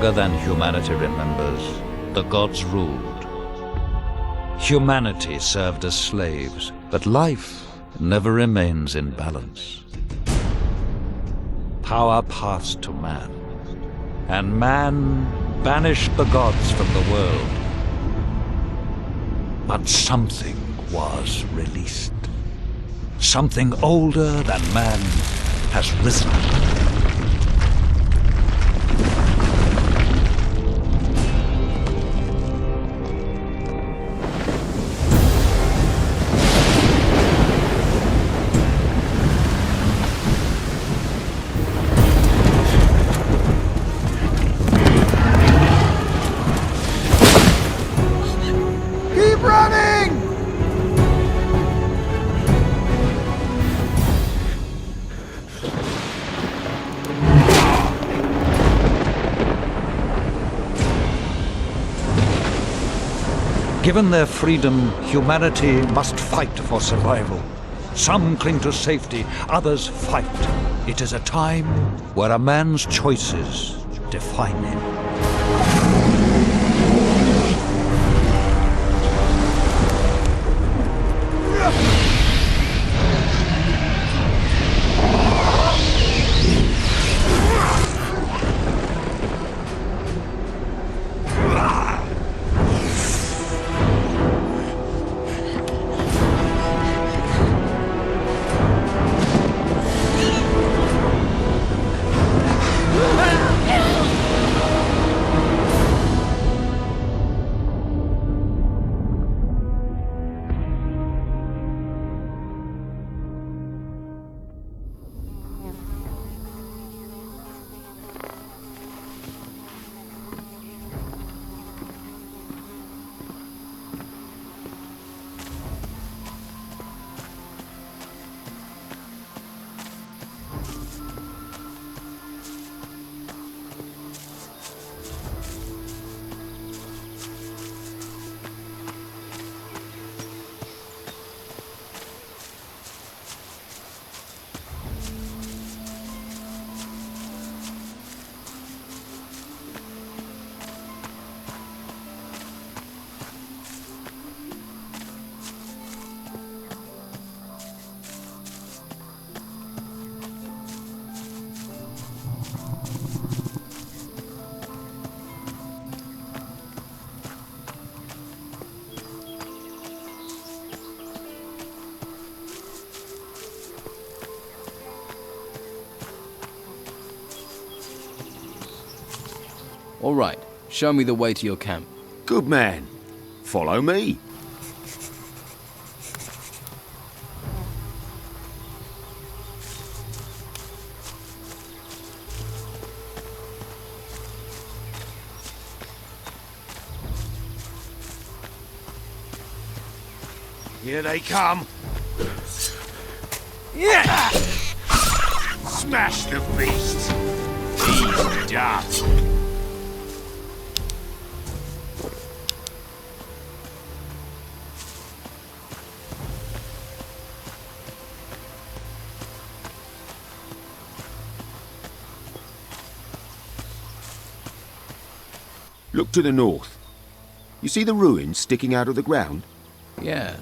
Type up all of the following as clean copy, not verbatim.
longer than humanity remembers, the gods ruled. Humanity served as slaves, but life never remains in balance. Power passed to man, and man banished the gods from the world. But something was released. Something older than man has risen. Given their freedom, humanity must fight for survival. Some cling to safety, others fight. It is a time where a man's choices define him. All right, show me the way to your camp. Good man. Follow me. Here they come. Yeah! Smash the beast. He's done. Look to the north. You see the ruins sticking out of the ground? Yeah,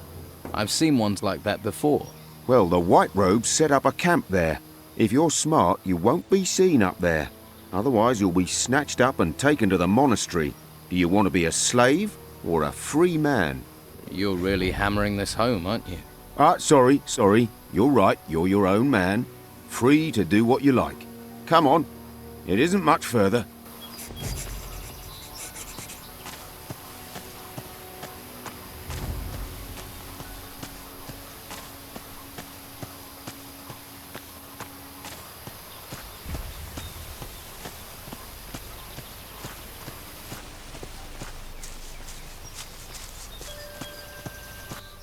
I've seen ones like that before. Well, the White Robes set up a camp there. If you're smart, you won't be seen up there. Otherwise, you'll be snatched up and taken to the monastery. Do you want to be a slave or a free man? You're really hammering this home, aren't you? Sorry. You're right, you're your own man. Free to do what you like. Come on. It isn't much further.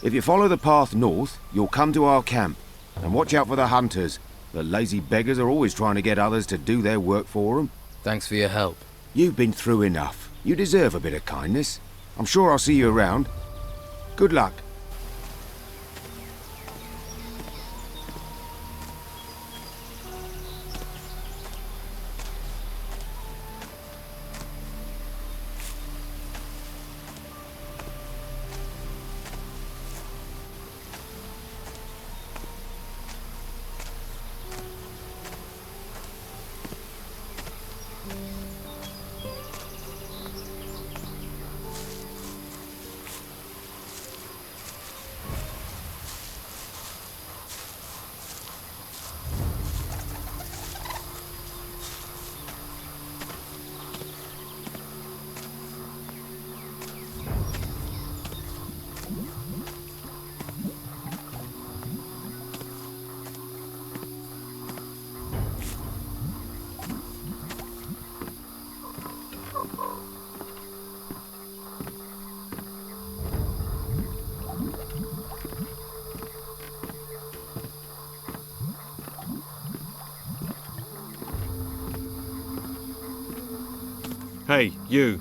If you follow the path north, you'll come to our camp. And watch out for the hunters. The lazy beggars are always trying to get others to do their work for them. Thanks for your help. You've been through enough. You deserve a bit of kindness. I'm sure I'll see you around. Good luck. Hey, you.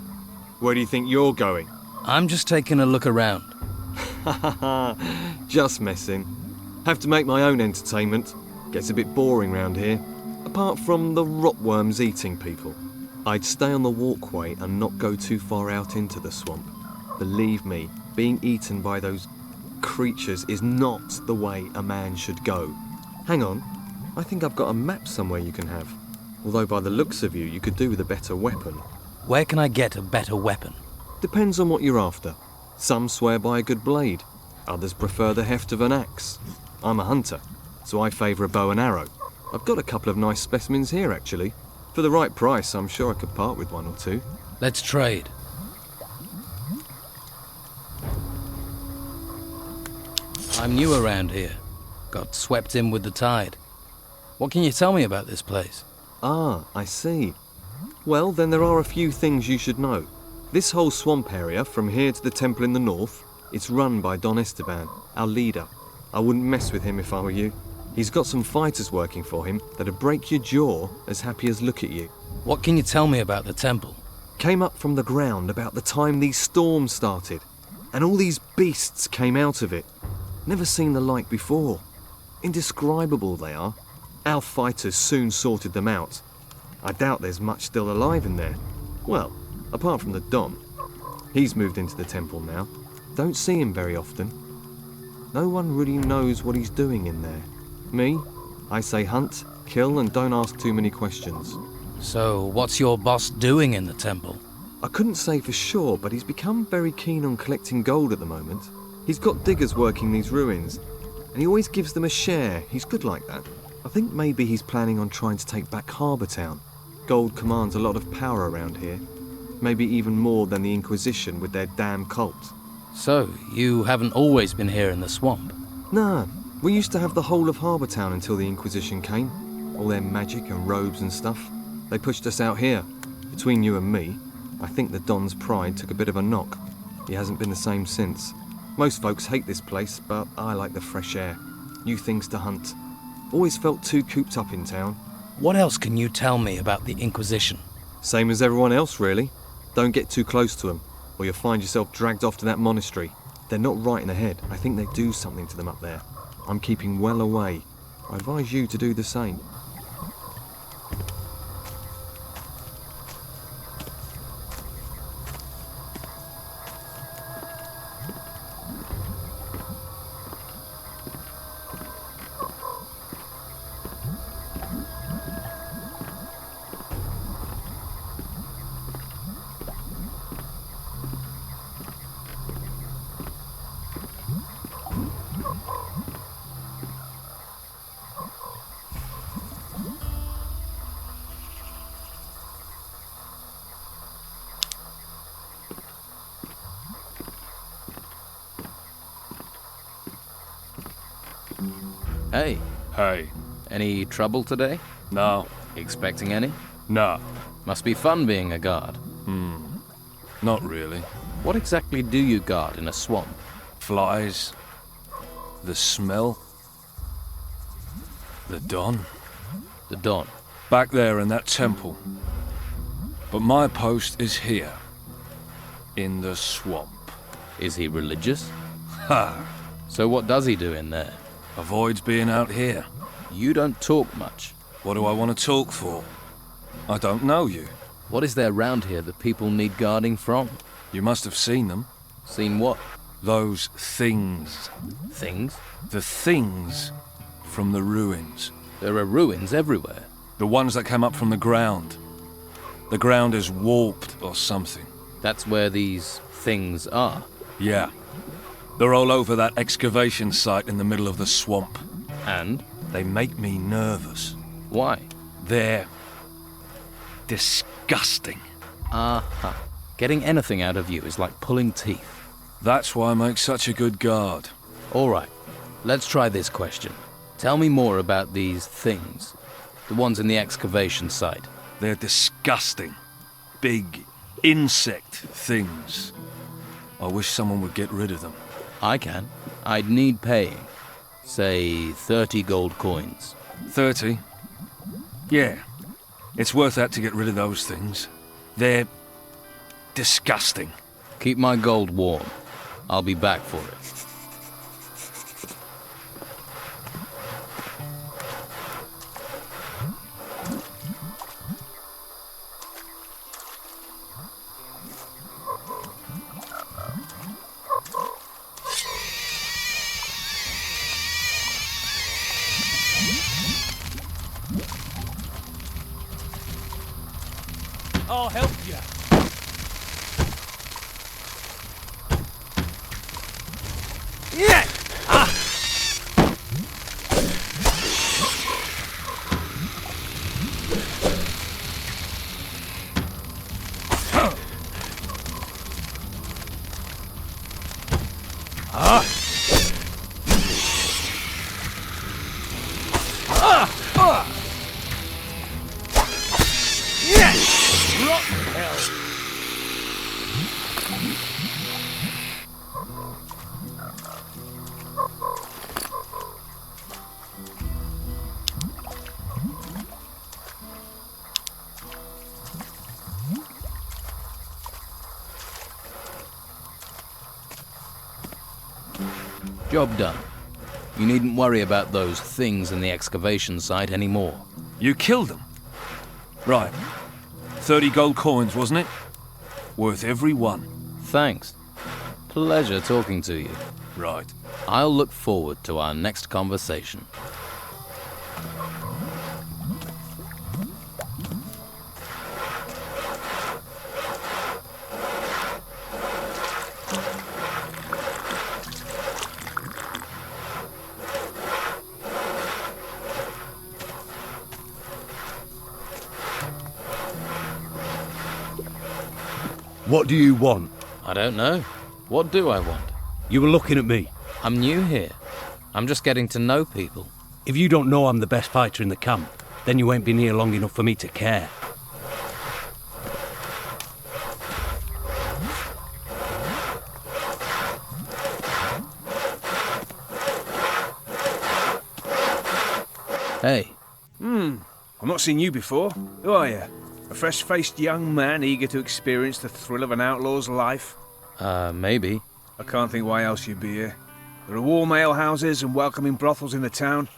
Where do you think you're going? I'm just taking a look around. Just messing. Have to make my own entertainment. Gets a bit boring round here. Apart from the rotworms eating people. I'd stay on the walkway and not go too far out into the swamp. Believe me, being eaten by those creatures is not the way a man should go. Hang on, I think I've got a map somewhere you can have. Although by the looks of you could do with a better weapon. Where can I get a better weapon? Depends on what you're after. Some swear by a good blade. Others prefer the heft of an axe. I'm a hunter, so I favour a bow and arrow. I've got a couple of nice specimens here, actually. For the right price, I'm sure I could part with one or two. Let's trade. I'm new around here. Got swept in with the tide. What can you tell me about this place? Ah, I see. Well, then there are a few things you should know. This whole swamp area, from here to the temple in the north, it's run by Don Esteban, our leader. I wouldn't mess with him if I were you. He's got some fighters working for him that'd break your jaw as happy as look at you. What can you tell me about the temple? Came up from the ground about the time these storms started, and all these beasts came out of it. Never seen the like before. Indescribable they are. Our fighters soon sorted them out. I doubt there's much still alive in there. Well, apart from the Don. He's moved into the temple now. Don't see him very often. No one really knows what he's doing in there. Me? I say hunt, kill, and don't ask too many questions. So, what's your boss doing in the temple? I couldn't say for sure, but he's become very keen on collecting gold at the moment. He's got diggers working these ruins, and he always gives them a share. He's good like that. I think maybe he's planning on trying to take back Harbour Town. Gold commands a lot of power around here. Maybe even more than the Inquisition with their damn cult. So, you haven't always been here in the swamp? Nah, we used to have the whole of Harbour Town until the Inquisition came. All their magic and robes and stuff. They pushed us out here. Between you and me, I think the Don's pride took a bit of a knock. He hasn't been the same since. Most folks hate this place, but I like the fresh air. New things to hunt. Always felt too cooped up in town. What else can you tell me about the Inquisition? Same as everyone else, really. Don't get too close to them, or you'll find yourself dragged off to that monastery. They're not right in the head. I think they do something to them up there. I'm keeping well away. I advise you to do the same. Hey, Hey, any trouble today? no, Expecting any? nah, Must be fun being a guard. not really. What exactly do you guard in a swamp? Flies, the smell, the Don, The Don. back there in that temple. But my post is here, in the swamp. Is he religious? Ha! So what does he do in there? Avoids being out here. You don't talk much. What do I want to talk for? I don't know you. What is there round here that people need guarding from? You must have seen them. Seen what? Those things. Things? The things from the ruins. There are ruins everywhere. The ones that came up from the ground. The ground is warped or something. That's where these things are. Yeah. They're all over that excavation site in the middle of the swamp. And? They make me nervous. Why? They're disgusting. Aha. Getting anything out of you is like pulling teeth. That's why I make such a good guard. All right, let's try this question. Tell me more about these things. The ones in the excavation site. They're disgusting. Big insect things. I wish someone would get rid of them. I can. I'd need paying. Say 30 gold coins. 30? Yeah. It's worth that to get rid of those things. They're Disgusting. Keep my gold warm. I'll be back for it. I'll help you. Yeah! Job done. You needn't worry about those things in the excavation site anymore. You killed them? Right. 30 gold coins, wasn't it? Worth every one. Thanks. Pleasure talking to you. Right. I'll look forward to our next conversation. What do you want? I don't know. What do I want? You were looking at me. I'm new here. I'm just getting to know people. If you don't know I'm the best fighter in the camp, then you ain't been here long enough for me to care. Hey, I've not seen you before. Who are you? A fresh-faced young man eager to experience the thrill of an outlaw's life? maybe. I can't think why else you'd be here. There are warm alehouses and welcoming brothels in the town.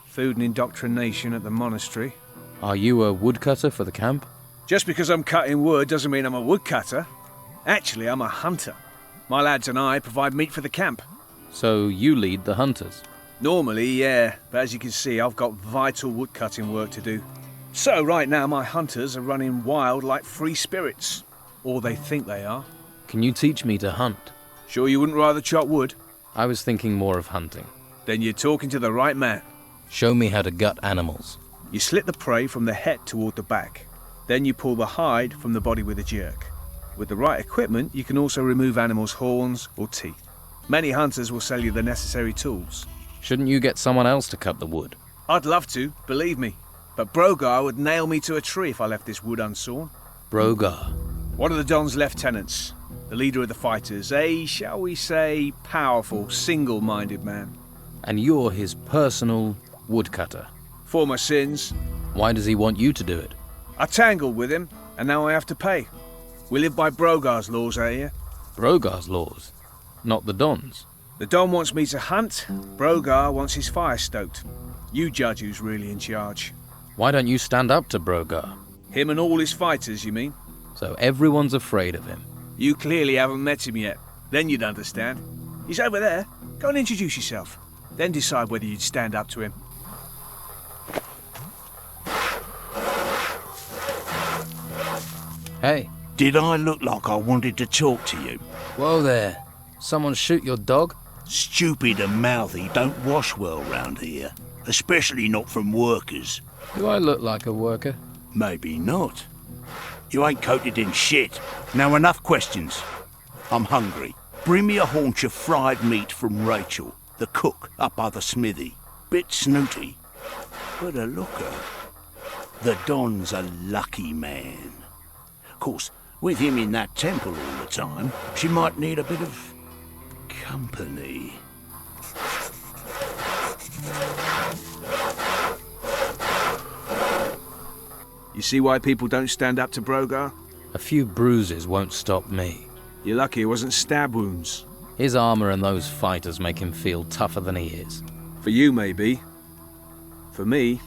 Food and indoctrination at the monastery. Are you a woodcutter for the camp? Just because I'm cutting wood doesn't mean I'm a woodcutter. Actually, I'm a hunter. My lads and I provide meat for the camp. So you lead the hunters? Normally, yeah, but as you can see, I've got vital woodcutting work to do. So right now, my hunters are running wild like free spirits. Or they think they are. Can you teach me to hunt? Sure you wouldn't rather chop wood? I was thinking more of hunting. Then you're talking to the right man. Show me how to gut animals. You slit the prey from the head toward the back. Then you pull the hide from the body with a jerk. With the right equipment, you can also remove animals' horns or teeth. Many hunters will sell you the necessary tools. Shouldn't you get someone else to cut the wood? I'd love to, believe me. But Brogar would nail me to a tree if I left this wood unsawn. Brogar. One of the Don's lieutenants, the leader of the fighters, a, shall we say, powerful, single-minded man. And you're his personal woodcutter. For my sins, Why does he want you to do it? I tangled with him, and now I have to pay. We live by Brogar's laws out here. Brogar's laws, not the Don's. The Don wants me to hunt, Brogar wants his fire stoked. You judge who's really in charge. Why don't you stand up to Brogar? Him and all his fighters, you mean? So everyone's afraid of him. You clearly haven't met him yet. Then you'd understand. He's over there. Go and introduce yourself. Then decide whether you'd stand up to him. Hey, Did I look like I wanted to talk to you? whoa there. Someone shoot your dog? Stupid and mouthy don't wash well round here, especially not from workers. Do I look like a worker? Maybe not. You ain't coated in shit. Now enough questions. I'm hungry. Bring me a haunch of fried meat from Rachel, the cook up by the smithy. Bit snooty, but a looker. The Don's a lucky man. Of course, with him in that temple all the time, she might need a bit of company. You see why people don't stand up to Brogar? A few bruises won't stop me. You're lucky it wasn't stab wounds. His armor and those fighters make him feel tougher than he is. For you, maybe. For me,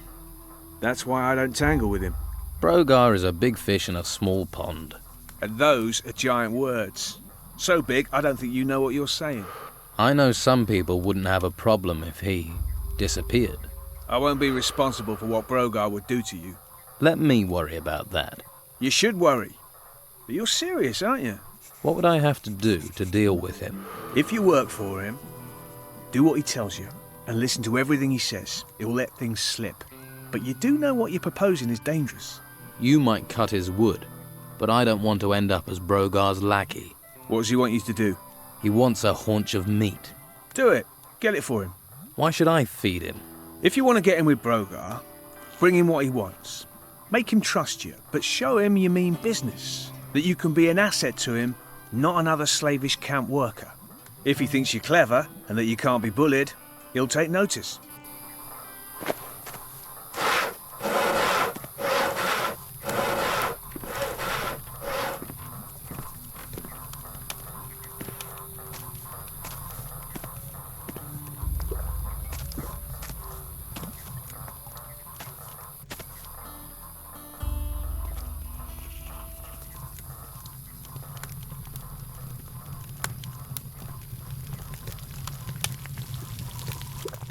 that's why I don't tangle with him. Brogar is a big fish in a small pond. And those are giant words. So big, I don't think you know what you're saying. I know some people wouldn't have a problem if he disappeared. I won't be responsible for what Brogar would do to you. Let me worry about that. You should worry. But you're serious, aren't you? What would I have to do to deal with him? If you work for him, do what he tells you, and listen to everything he says. He'll let things slip. But you do know what you're proposing is dangerous. You might cut his wood, but I don't want to end up as Brogar's lackey. What does he want you to do? He wants a haunch of meat. Do it. Get it for him. Why should I feed him? If you want to get in with Brogar, bring him what he wants. Make him trust you, but show him you mean business. That you can be an asset to him, not another slavish camp worker. If he thinks you're clever and that you can't be bullied, he'll take notice.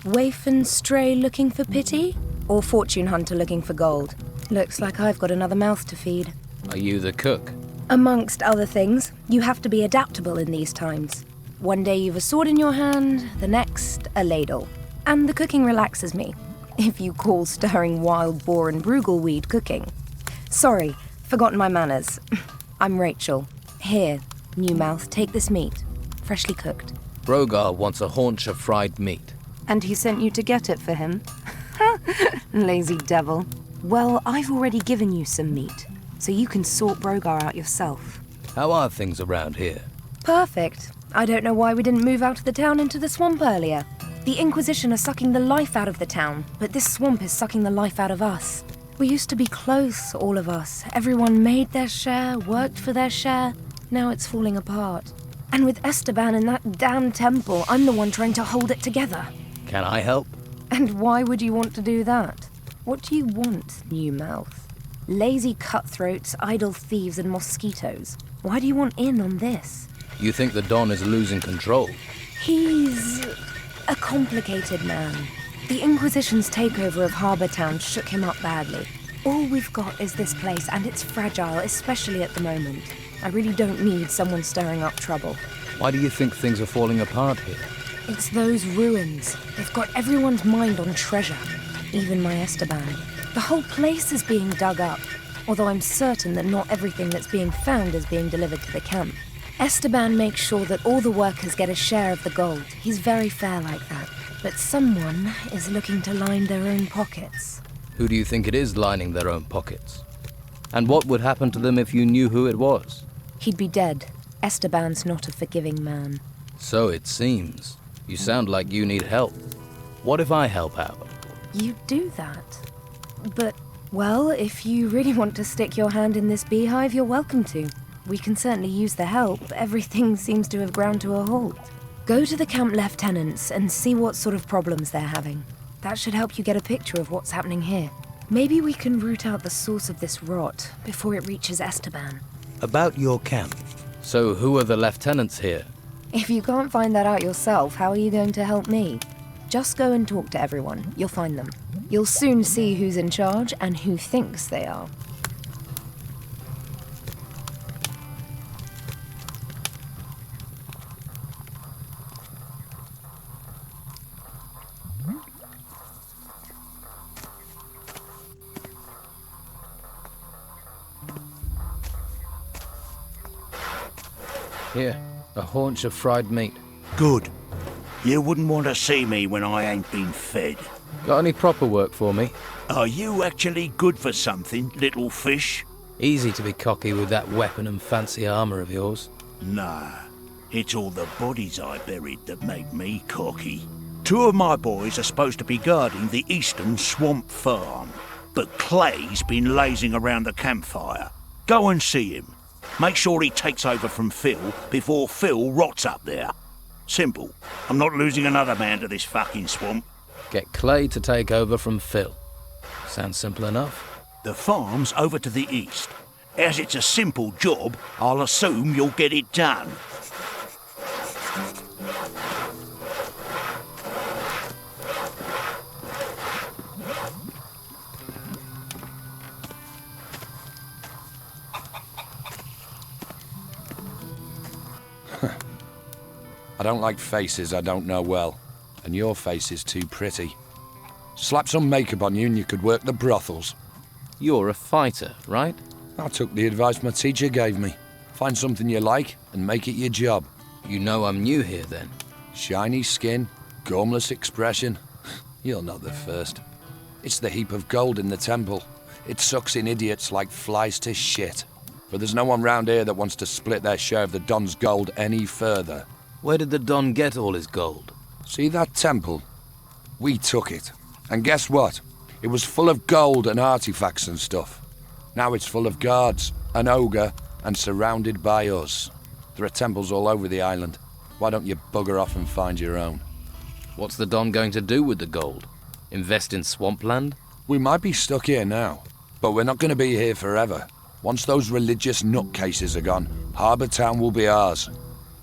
Waif and stray looking for pity? Or fortune hunter looking for gold? Looks like I've got another mouth to feed. Are you the cook? Amongst other things, you have to be adaptable in these times. One day you've a sword in your hand, the next a ladle. And the cooking relaxes me, if you call stirring wild boar and brugelweed cooking. Sorry, forgotten my manners. I'm Rachel. Here, new mouth, take this meat. Freshly cooked. Brogar wants a haunch of fried meat. And he sent you to get it for him? Lazy devil. Well, I've already given you some meat, so you can sort Brogar out yourself. How are things around here? Perfect. I don't know why we didn't move out of the town into the swamp earlier. The Inquisition are sucking the life out of the town, but this swamp is sucking the life out of us. We used to be close, all of us. Everyone made their share, worked for their share. Now it's falling apart. And with Esteban in that damn temple, I'm the one trying to hold it together. Can I help? And why would you want to do that? What do you want, new mouth? Lazy cutthroats, idle thieves, and mosquitoes. Why do you want in on this? You think the Don is losing control? He's a complicated man. The Inquisition's takeover of Harbour Town shook him up badly. All we've got is this place, and it's fragile, especially at the moment. I really don't need someone stirring up trouble. Why do you think things are falling apart here? It's those ruins. They've got everyone's mind on treasure. Even my Esteban. The whole place is being dug up, although I'm certain that not everything that's being found is being delivered to the camp. Esteban makes sure that all the workers get a share of the gold. He's very fair like that. But someone is looking to line their own pockets. Who do you think it is lining their own pockets? And what would happen to them if you knew who it was? He'd be dead. Esteban's not a forgiving man. So it seems. You sound like you need help. What if I help out? You do that. But, well, if you really want to stick your hand in this beehive, you're welcome to. We can certainly use the help. Everything seems to have ground to a halt. Go to the camp lieutenants and see what sort of problems they're having. That should help you get a picture of what's happening here. Maybe we can root out the source of this rot before it reaches Esteban. About your camp. So who are the lieutenants here? If you can't find that out yourself, how are you going to help me? Just go and talk to everyone. You'll find them. You'll soon see who's in charge and who thinks they are. Here, a haunch of fried meat. Good. You wouldn't want to see me when I ain't been fed. Got any proper work for me? Are you actually good for something, little fish? Easy to be cocky with that weapon and fancy armor of yours. Nah, it's all the bodies I buried that make me cocky. 2 of my boys are supposed to be guarding the eastern swamp farm, but Clay's been lazing around the campfire. Go and see him. Make sure he takes over from Phil before Phil rots up there. Simple. I'm not losing another man to this fucking swamp. Get Clay to take over from Phil. Sounds simple enough. The farm's over to the east. As it's a simple job, I'll assume you'll get it done. I don't like faces I don't know well, and your face is too pretty. Slap some makeup on you and you could work the brothels. You're a fighter, right? I took the advice my teacher gave me. Find something you like and make it your job. You know I'm new here then. Shiny skin, gormless expression. You'll know the first. It's the heap of gold in the temple. It sucks in idiots like flies to shit. But there's no one round here that wants to split their share of the Don's gold any further. Where did the Don get all his gold? See that temple? We took it. And guess what? It was full of gold and artifacts and stuff. Now it's full of guards, an ogre, and surrounded by us. There are temples all over the island. Why don't you bugger off and find your own? What's the Don going to do with the gold? Invest in swampland? We might be stuck here now, but we're not going to be here forever. Once those religious nutcases are gone, Harbour Town will be ours.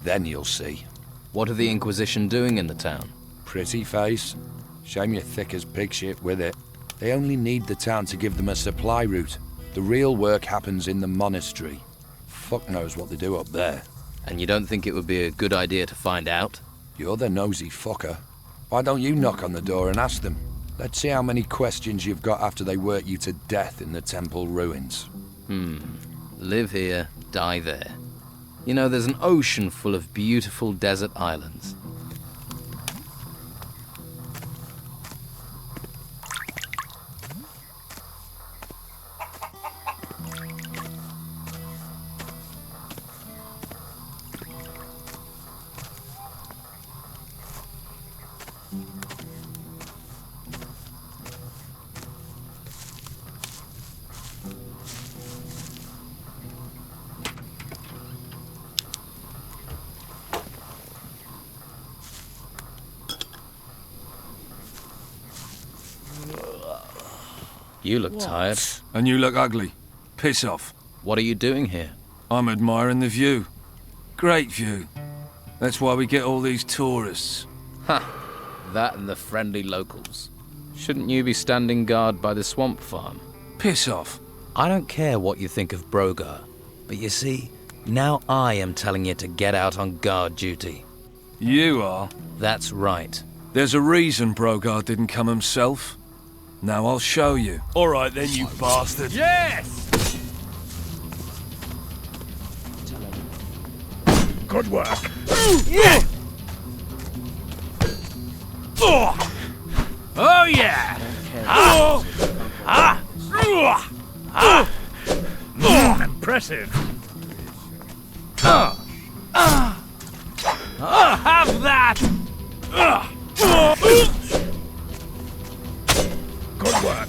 Then you'll see. What are the Inquisition doing in the town? Pretty face. Shame you're thick as pig shit with it. They only need the town to give them a supply route. The real work happens in the monastery. Fuck knows what they do up there. And you don't think it would be a good idea to find out? You're the nosy fucker. Why don't you knock on the door and ask them? Let's see how many questions you've got after they work you to death in the temple ruins. Live here, die there. You know, there's an ocean full of beautiful desert islands. You look tired. And you look ugly. Piss off. What are you doing here? I'm admiring the view. Great view. That's why we get all these tourists. Ha! That and the friendly locals. Shouldn't you be standing guard by the swamp farm? Piss off. I don't care what you think of Brogar, but you see, now I am telling you to get out on guard duty. You are? That's right. There's a reason Brogar didn't come himself. Now I'll show you. All right then, you bastard. Yes! Good work. Oh yeah! Impressive. Have that! Good work.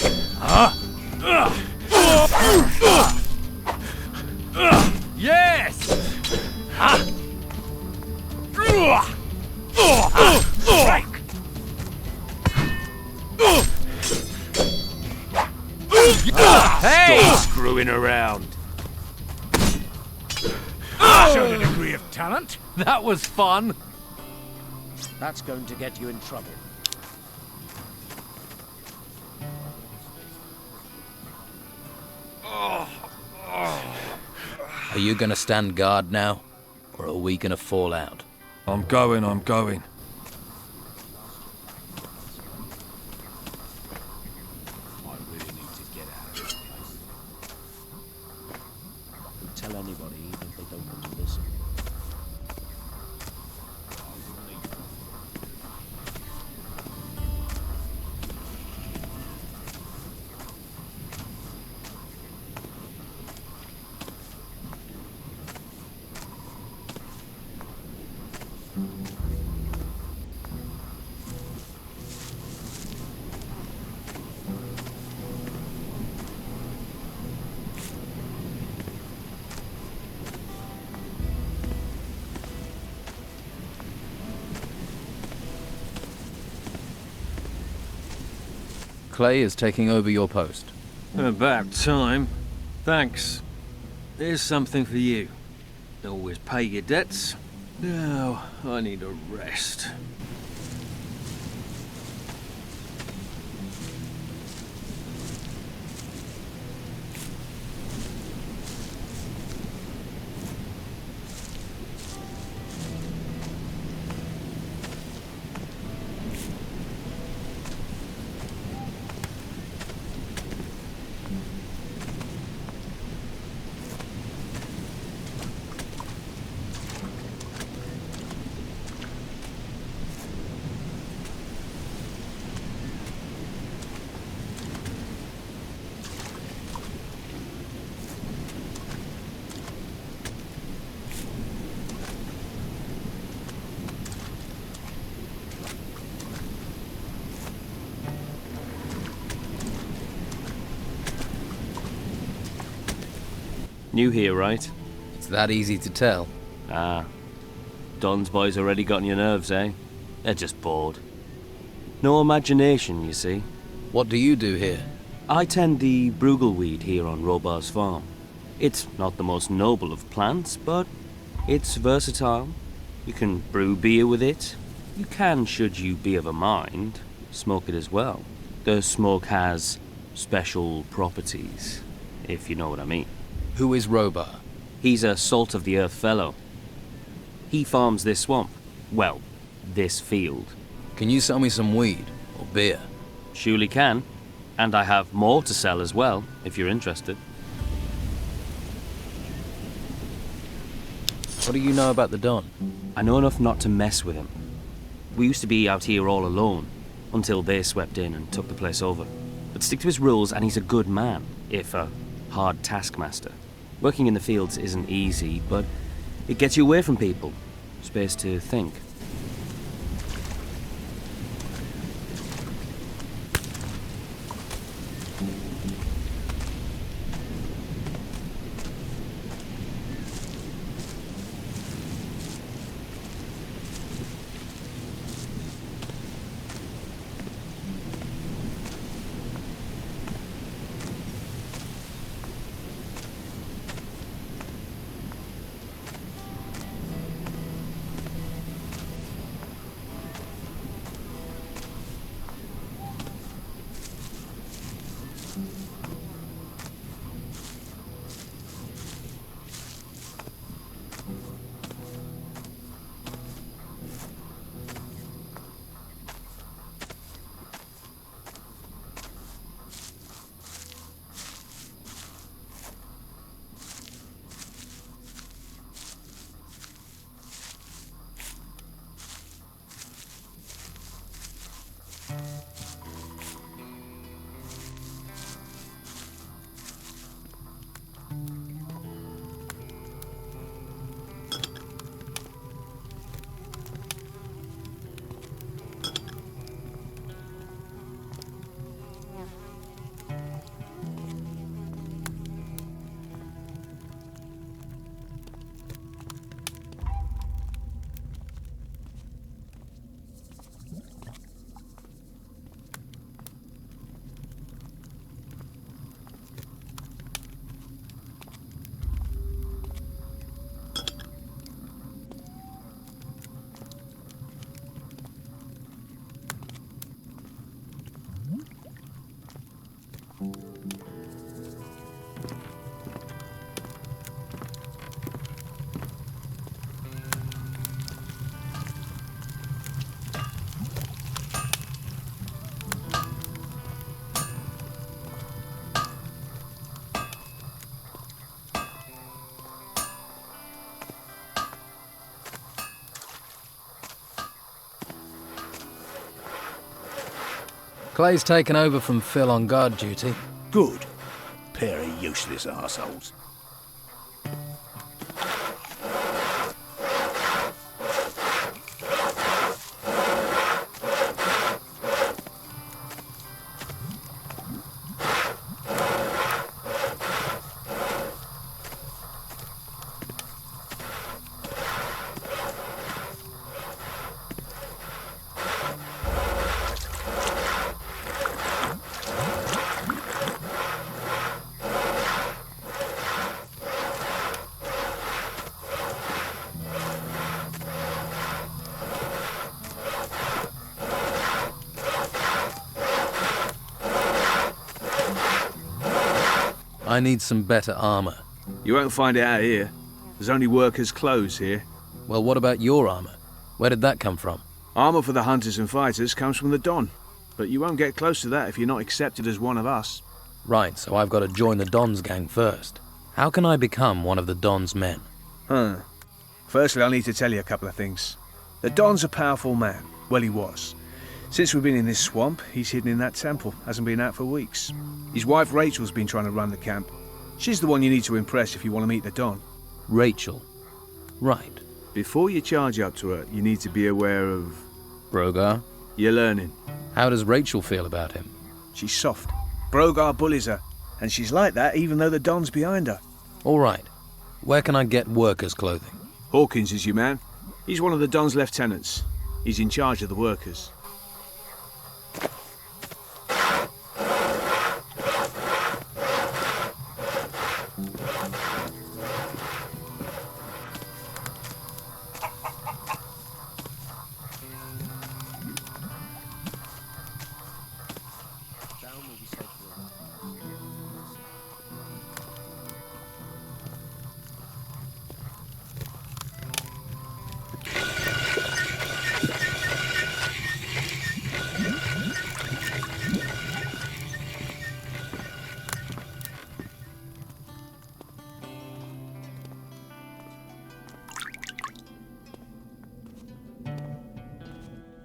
Yes! Strike. Hey! Stop screwing around. Showed a degree of talent. That was fun. That's going to get you in trouble. Are you gonna stand guard now? Or are we gonna fall out? I'm going. Tell anybody, even if they don't want to listen. Clay is taking over your post. About time. Thanks. Here's something for you. Always pay your debts. Now, I need a rest. New here, right? It's that easy to tell. Ah. Don's boys already got on your nerves, eh? They're just bored. No imagination, you see. What do you do here? I tend the bruggelweed here on Robar's farm. It's not the most noble of plants, but it's versatile. You can brew beer with it. You can, should you be of a mind, smoke it as well. The smoke has special properties, if you know what I mean. Who is Robar? He's a salt-of-the-earth fellow. He farms this swamp. Well, this field. Can you sell me some weed or beer? Surely can. And I have more to sell as well, if you're interested. What do you know about the Don? I know enough not to mess with him. We used to be out here all alone, until they swept in and took the place over. But stick to his rules and he's a good man, if a hard taskmaster. Working in the fields isn't easy, but it gets you away from people. Space to think. Clay's taken over from Phil on guard duty. Good. Pair of useless arseholes. I need some better armor. You won't find it out here. There's only workers' clothes here. Well, what about your armor? Where did that come from? Armor for the hunters and fighters comes from the Don. But you won't get close to that if you're not accepted as one of us. Right, so I've got to join the Don's gang first. How can I become one of the Don's men? Firstly, I'll need to tell you a couple of things. The Don's a powerful man. Well, he was. Since we've been in this swamp, he's hidden in that temple. Hasn't been out for weeks. His wife Rachel's been trying to run the camp. She's the one you need to impress if you want to meet the Don. Rachel. Right. Before you charge up to her, you need to be aware of... Brogar? You're learning. How does Rachel feel about him? She's soft. Brogar bullies her. And she's like that even though the Don's behind her. All right. Where can I get workers' clothing? Hawkins is your man. He's one of the Don's lieutenants. He's in charge of the workers.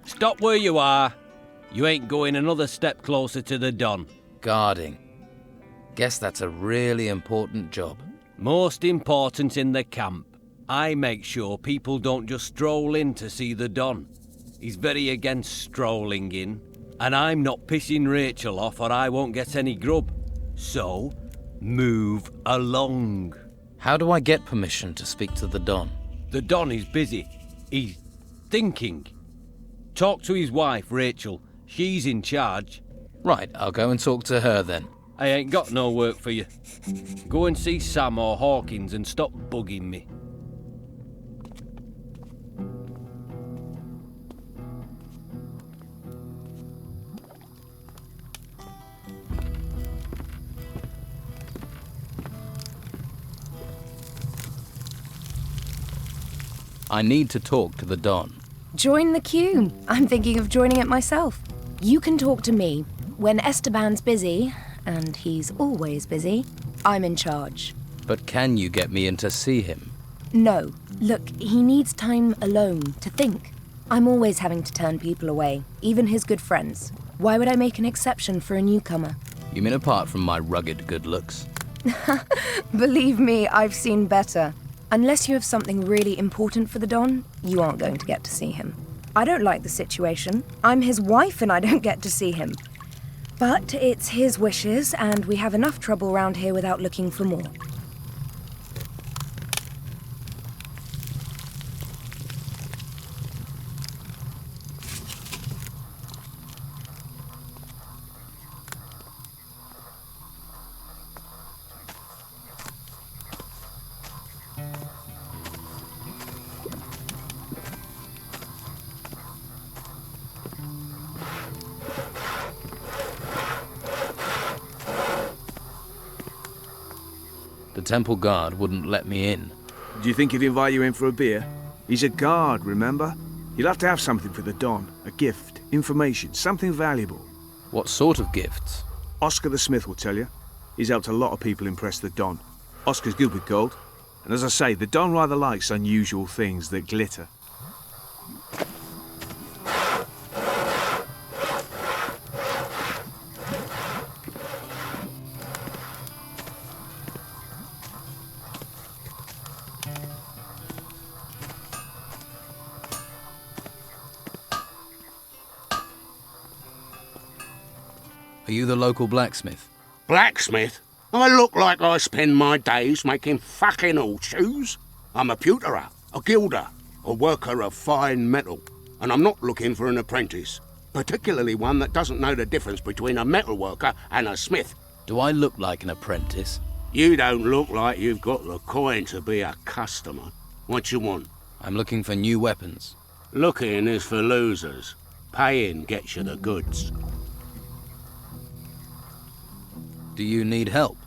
Stop where you are. You ain't going another step closer to the Don. Guarding. Guess that's a really important job. Most important in the camp. I make sure people don't just stroll in to see the Don. He's very against strolling in, and I'm not pissing Rachel off or I won't get any grub. So, move along. How do I get permission to speak to the Don? The Don is busy. He's thinking. Talk to his wife, Rachel. She's in charge. Right, I'll go and talk to her then. I ain't got no work for you. Go and see Sam or Hawkins and stop bugging me. I need to talk to the Don. Join the queue. I'm thinking of joining it myself. You can talk to me. When Esteban's busy, and he's always busy, I'm in charge. But can you get me in to see him? No. Look, he needs time alone to think. I'm always having to turn people away, even his good friends. Why would I make an exception for a newcomer? You mean apart from my rugged good looks? Believe me, I've seen better. Unless you have something really important for the Don, you aren't going to get to see him. I don't like the situation. I'm his wife and I don't get to see him. But it's his wishes, and we have enough trouble around here without looking for more. The temple guard wouldn't let me in. Do you think he'd invite you in for a beer? He's a guard, remember? You'll have to have something for the Don. A gift, information, something valuable. What sort of gifts? Oscar the Smith will tell you. He's helped a lot of people impress the Don. Oscar's good with gold. And as I say, the Don rather likes unusual things that glitter. Are you the local blacksmith? Blacksmith? I look like I spend my days making fucking horseshoes. I'm a pewterer, a gilder, a worker of fine metal, and I'm not looking for an apprentice, particularly one that doesn't know the difference between a metal worker and a smith. Do I look like an apprentice? You don't look like you've got the coin to be a customer. What you want? I'm looking for new weapons. Looking is for losers. Paying gets you the goods. Do you need help?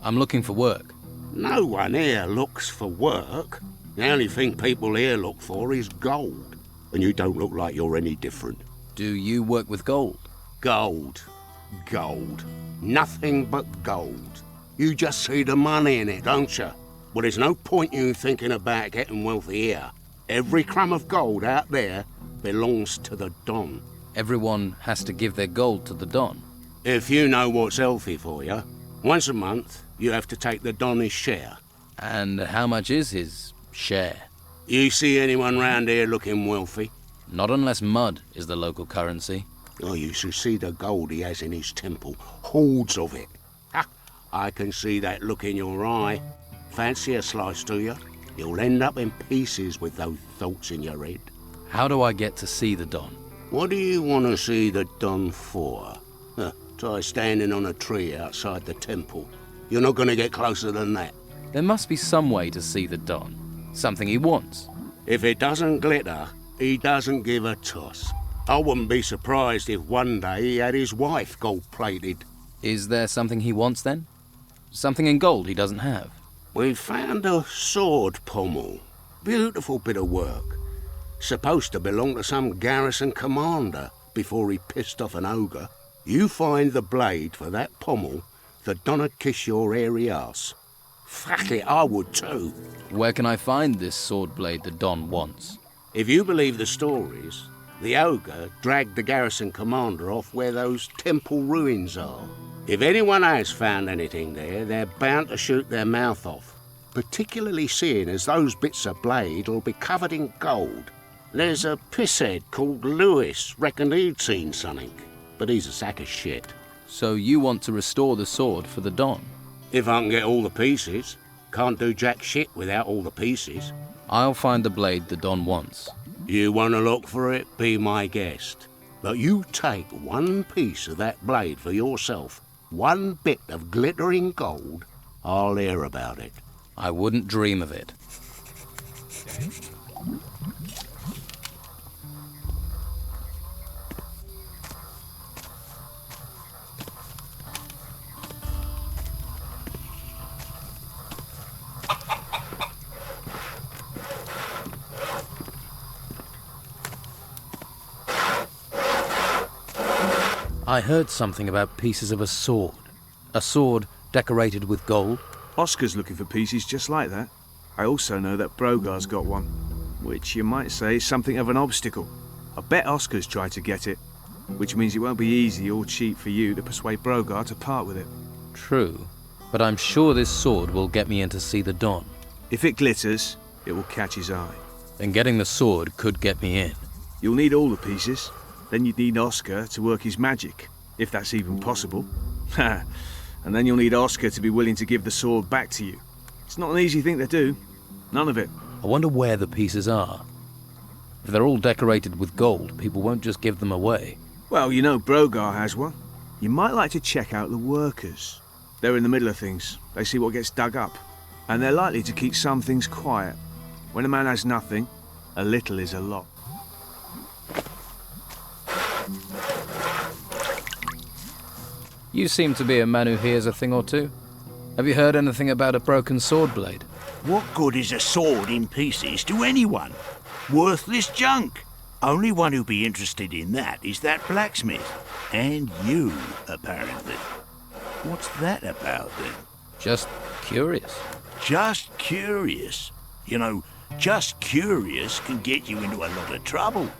I'm looking for work. No one here looks for work. The only thing people here look for is gold. And you don't look like you're any different. Do you work with gold? Gold. Gold. Nothing but gold. You just see the money in it, don't you? Well, there's no point you thinking about getting wealthy here. Every crumb of gold out there belongs to the Don. Everyone has to give their gold to the Don. If you know what's healthy for you, once a month you have to take the Don his share. And how much is his share? You see anyone round here looking wealthy? Not unless mud is the local currency. Oh, you should see the gold he has in his temple. Hordes of it. Ha! I can see that look in your eye. Fancy a slice, do you? You'll end up in pieces with those thoughts in your head. How do I get to see the Don? What do you want to see the Don for? Try standing on a tree outside the temple. You're not going to get closer than that. There must be some way to see the Don. Something he wants. If it doesn't glitter, he doesn't give a toss. I wouldn't be surprised if one day he had his wife gold-plated. Is there something he wants then? Something in gold he doesn't have? We found a sword pommel. Beautiful bit of work. Supposed to belong to some garrison commander before he pissed off an ogre. You find the blade for that pommel, the Dona'd kiss your hairy ass. Fuck it, I would too. Where can I find this sword blade the Don wants? If you believe the stories, the ogre dragged the garrison commander off where those temple ruins are. If anyone has found anything there, they're bound to shoot their mouth off, particularly seeing as those bits of blade will be covered in gold. There's a pisshead called Lewis, reckoned he'd seen something, but he's a sack of shit. So you want to restore the sword for the Don? If I can get all the pieces. Can't do jack shit without all the pieces. I'll find the blade the Don wants. You want to look for it, be my guest. But you take one piece of that blade for yourself, one bit of glittering gold, I'll hear about it. I wouldn't dream of it. I heard something about pieces of a sword. A sword decorated with gold. Oscar's looking for pieces just like that. I also know that Brogar's got one, which you might say is something of an obstacle. I bet Oscar's tried to get it, which means it won't be easy or cheap for you to persuade Brogar to part with it. True, but I'm sure this sword will get me in to see the Don. If it glitters, it will catch his eye. Then getting the sword could get me in. You'll need all the pieces. Then you'd need Oscar to work his magic, if that's even possible. Ha! And then you'll need Oscar to be willing to give the sword back to you. It's not an easy thing to do. None of it. I wonder where the pieces are. If they're all decorated with gold, people won't just give them away. Well, you know Brogar has one. You might like to check out the workers. They're in the middle of things. They see what gets dug up. And they're likely to keep some things quiet. When a man has nothing, a little is a lot. You seem to be a man who hears a thing or two. Have you heard anything about a broken sword blade? What good is a sword in pieces to anyone? Worthless junk. Only one who'd be interested in that is that blacksmith. And you, apparently. What's that about, then? Just curious. Just curious. You know, just curious can get you into a lot of trouble.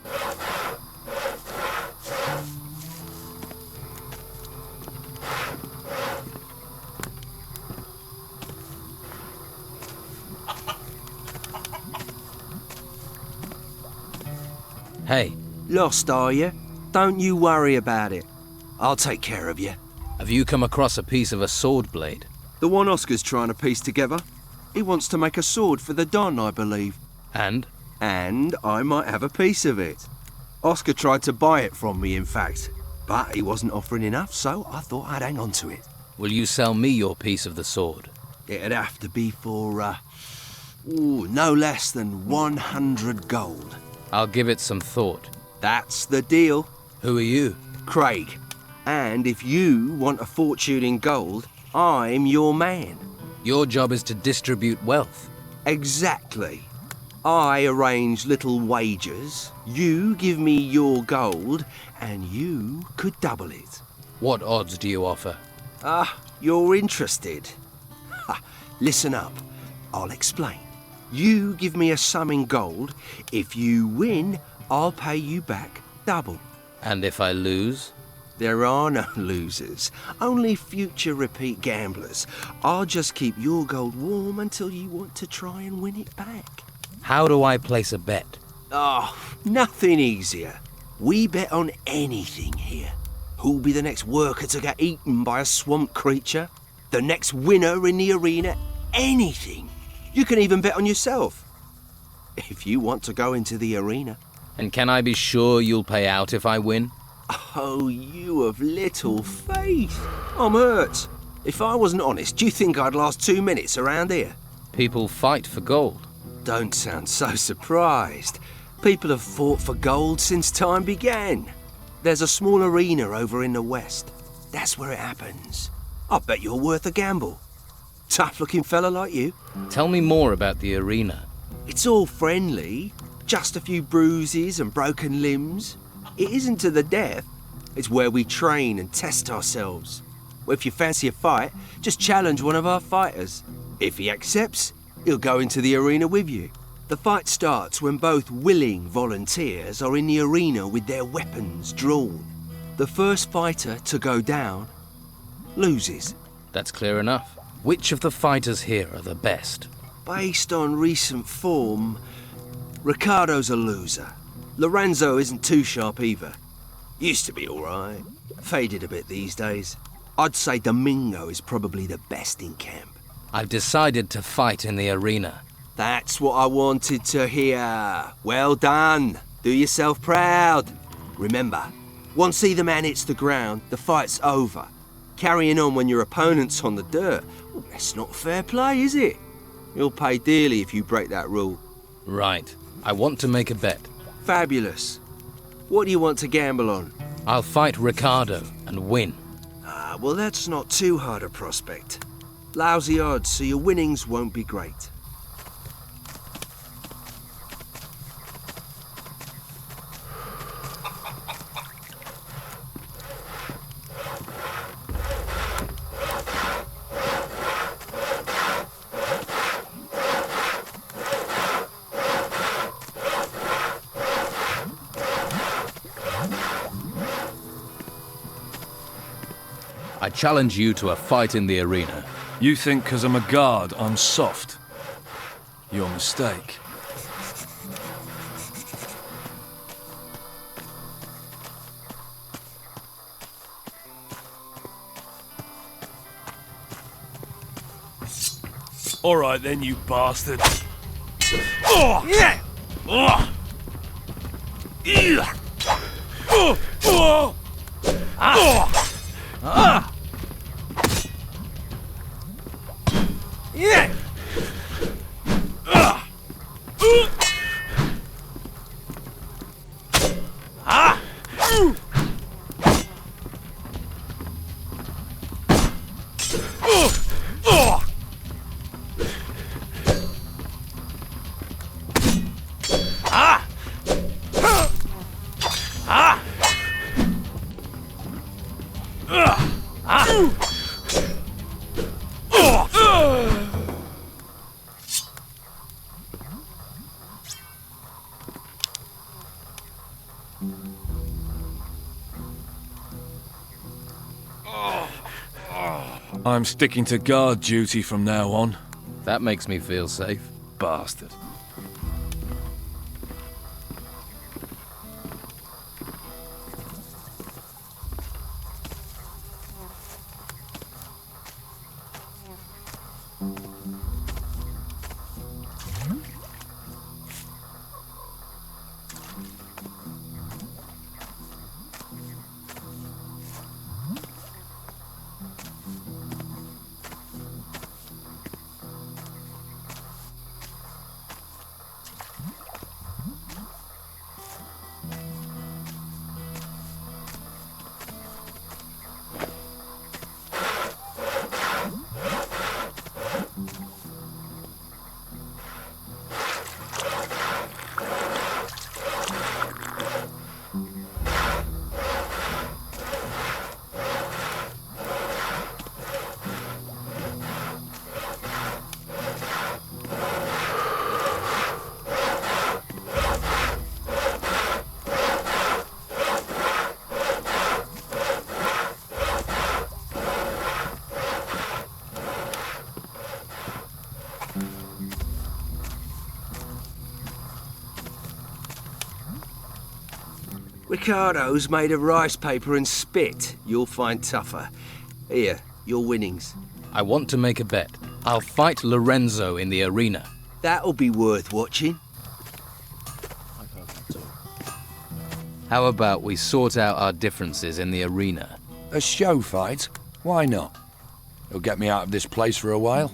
Hey, Lost, are you? Don't you worry about it. I'll take care of you. have you come across a piece of a sword blade? The one Oscar's trying to piece together. He wants to make a sword for the Don, I believe. And? And I might have a piece of it. Oscar tried to buy it from me, in fact. But he wasn't offering enough, so I thought I'd hang on to it. Will you sell me your piece of the sword? It'd have to be for, no less than 100 gold. I'll give it some thought. That's the deal. Who are you? Craig. And if you want a fortune in gold, I'm your man. Your job is to distribute wealth. Exactly. I arrange little wagers, you give me your gold, and you could double it. What odds do you offer? You're interested. Ha, listen up, I'll explain. You give me a sum in gold. If you win, I'll pay you back double. And if I lose? There are no losers, only future repeat gamblers. I'll just keep your gold warm until you want to try and win it back. How do I place a bet? Nothing easier. We bet on anything here. Who'll be the next worker to get eaten by a swamp creature? The next winner in the arena? Anything. You can even bet on yourself. If you want to go into the arena. And can I be sure you'll pay out if I win? Oh, you of little faith. I'm hurt. If I wasn't honest, do you think I'd last 2 minutes around here? People fight for gold. Don't sound so surprised. People have fought for gold since time began. There's a small arena over in the west. That's where it happens. I bet you're worth a gamble. Tough-looking fella like you. Tell me more about the arena. It's all friendly. Just a few bruises and broken limbs. It isn't to the death. It's where we train and test ourselves. If you fancy a fight, just challenge one of our fighters. If he accepts, he'll go into the arena with you. The fight starts when both willing volunteers are in the arena with their weapons drawn. The first fighter to go down loses. That's clear enough. Which of the fighters here are the best? Based on recent form, Ricardo's a loser. Lorenzo isn't too sharp either. Used to be alright. Faded a bit these days. I'd say Domingo is probably the best in camp. I've decided to fight in the arena. That's what I wanted to hear. Well done. Do yourself proud. Remember, once either man hits the ground, the fight's over. Carrying on when your opponent's on the dirt, well, that's not fair play, is it? You'll pay dearly if you break that rule. Right. I want to make a bet. Fabulous. What do you want to gamble on? I'll fight Ricardo and win. Well, that's not too hard a prospect. Lousy odds, so your winnings won't be great. I challenge you to a fight in the arena. You think 'cause I'm a guard, I'm soft? Your mistake. All right then, you bastard. Oh! Yeah! Oh! Yeah! Oh! Oh! Ah! Ah! Yeah! Ah! Ah! I'm sticking to guard duty from now on. That makes me feel safe. Bastard. Ricardo's made of rice paper and spit. You'll find tougher. Here, your winnings. I want to make a bet. I'll fight Lorenzo in the arena. That'll be worth watching. How about we sort out our differences in the arena? A show fight? Why not? It'll get me out of this place for a while.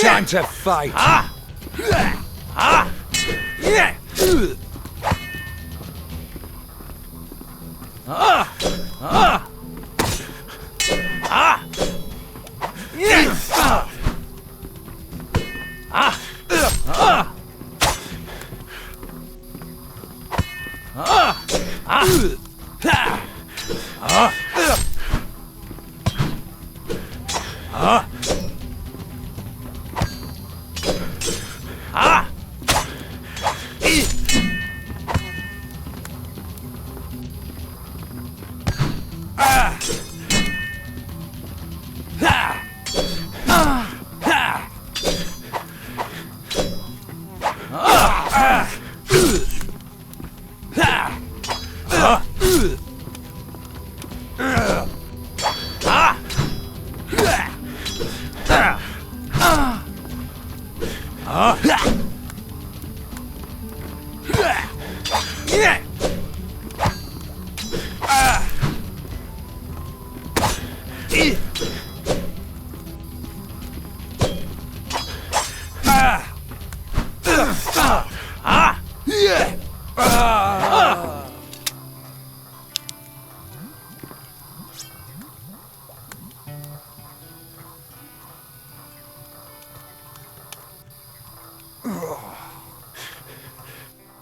Time to fight!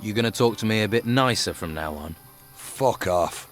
You gonna talk to me a bit nicer from now on? Fuck off.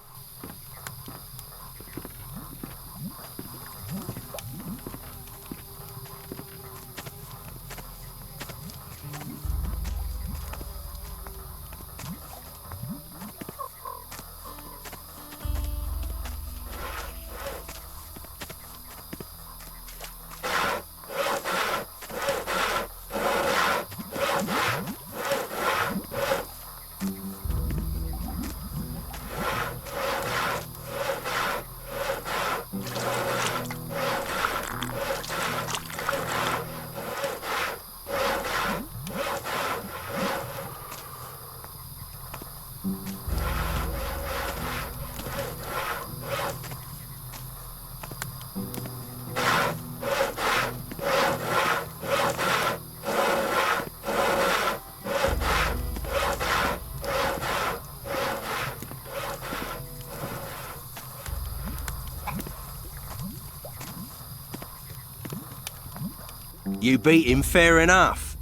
You beat him fair enough.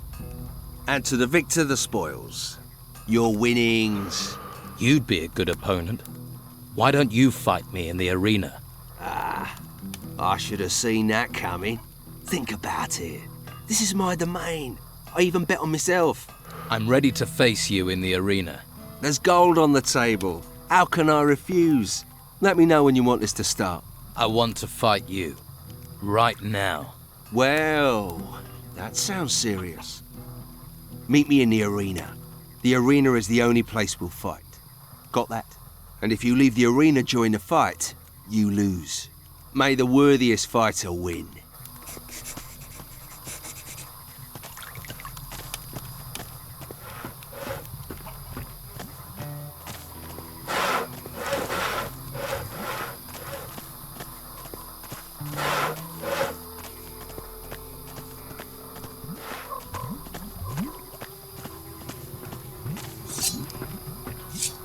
And to the victor the spoils. Your winnings. You'd be a good opponent. Why don't you fight me in the arena? I should have seen that coming. Think about it. This is my domain. I even bet on myself. I'm ready to face you in the arena. There's gold on the table. How can I refuse? Let me know when you want this to start. I want to fight you. Right now. Well, that sounds serious. Meet me in the arena. The arena is the only place we'll fight. Got that? And if you leave the arena during the fight, you lose. May the worthiest fighter win.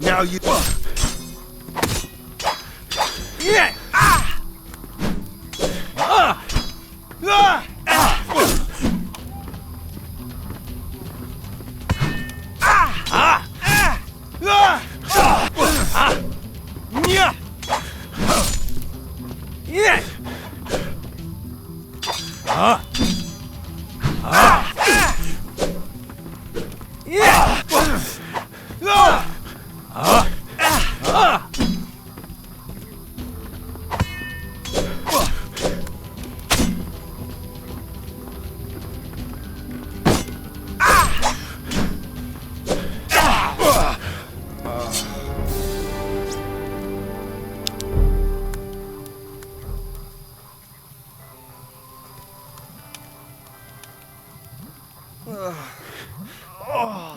Now you... Yeah! Ah! Ah! Ah! Yeah!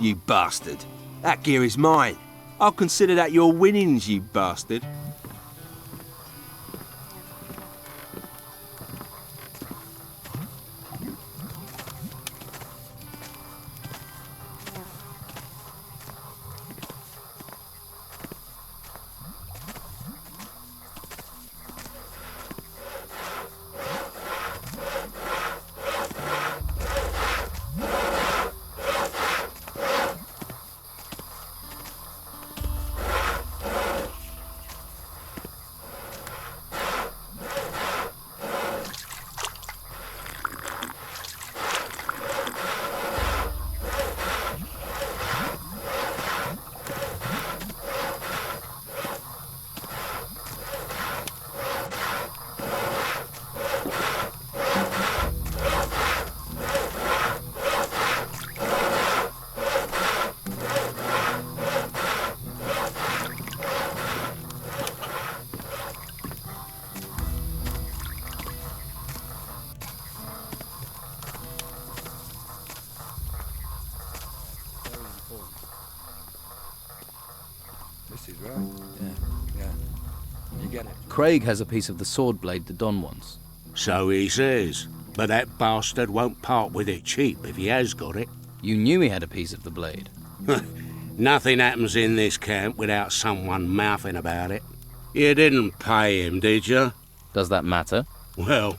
You bastard. That gear is mine. I'll consider that your winnings, you bastard. This is right. Yeah. You get it? Craig has a piece of the sword blade the Don wants. So he says. But that bastard won't part with it cheap if he has got it. You knew he had a piece of the blade. Nothing happens in this camp without someone mouthing about it. You didn't pay him, did you? Does that matter? Well,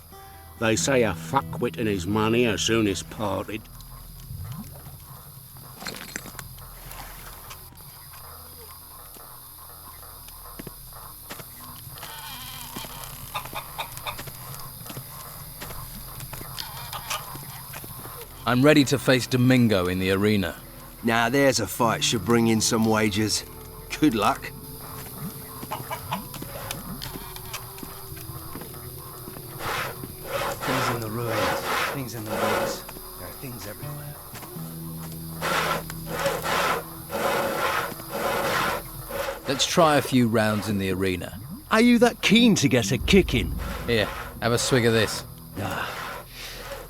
they say a fuckwit and his money are soonest parted. I'm ready to face Domingo in the arena. Now there's a fight should bring in some wagers. Good luck. Things in the ruins, things in the woods. There are things everywhere. Let's try a few rounds in the arena. Are you that keen to get a kicking? Here, have a swig of this.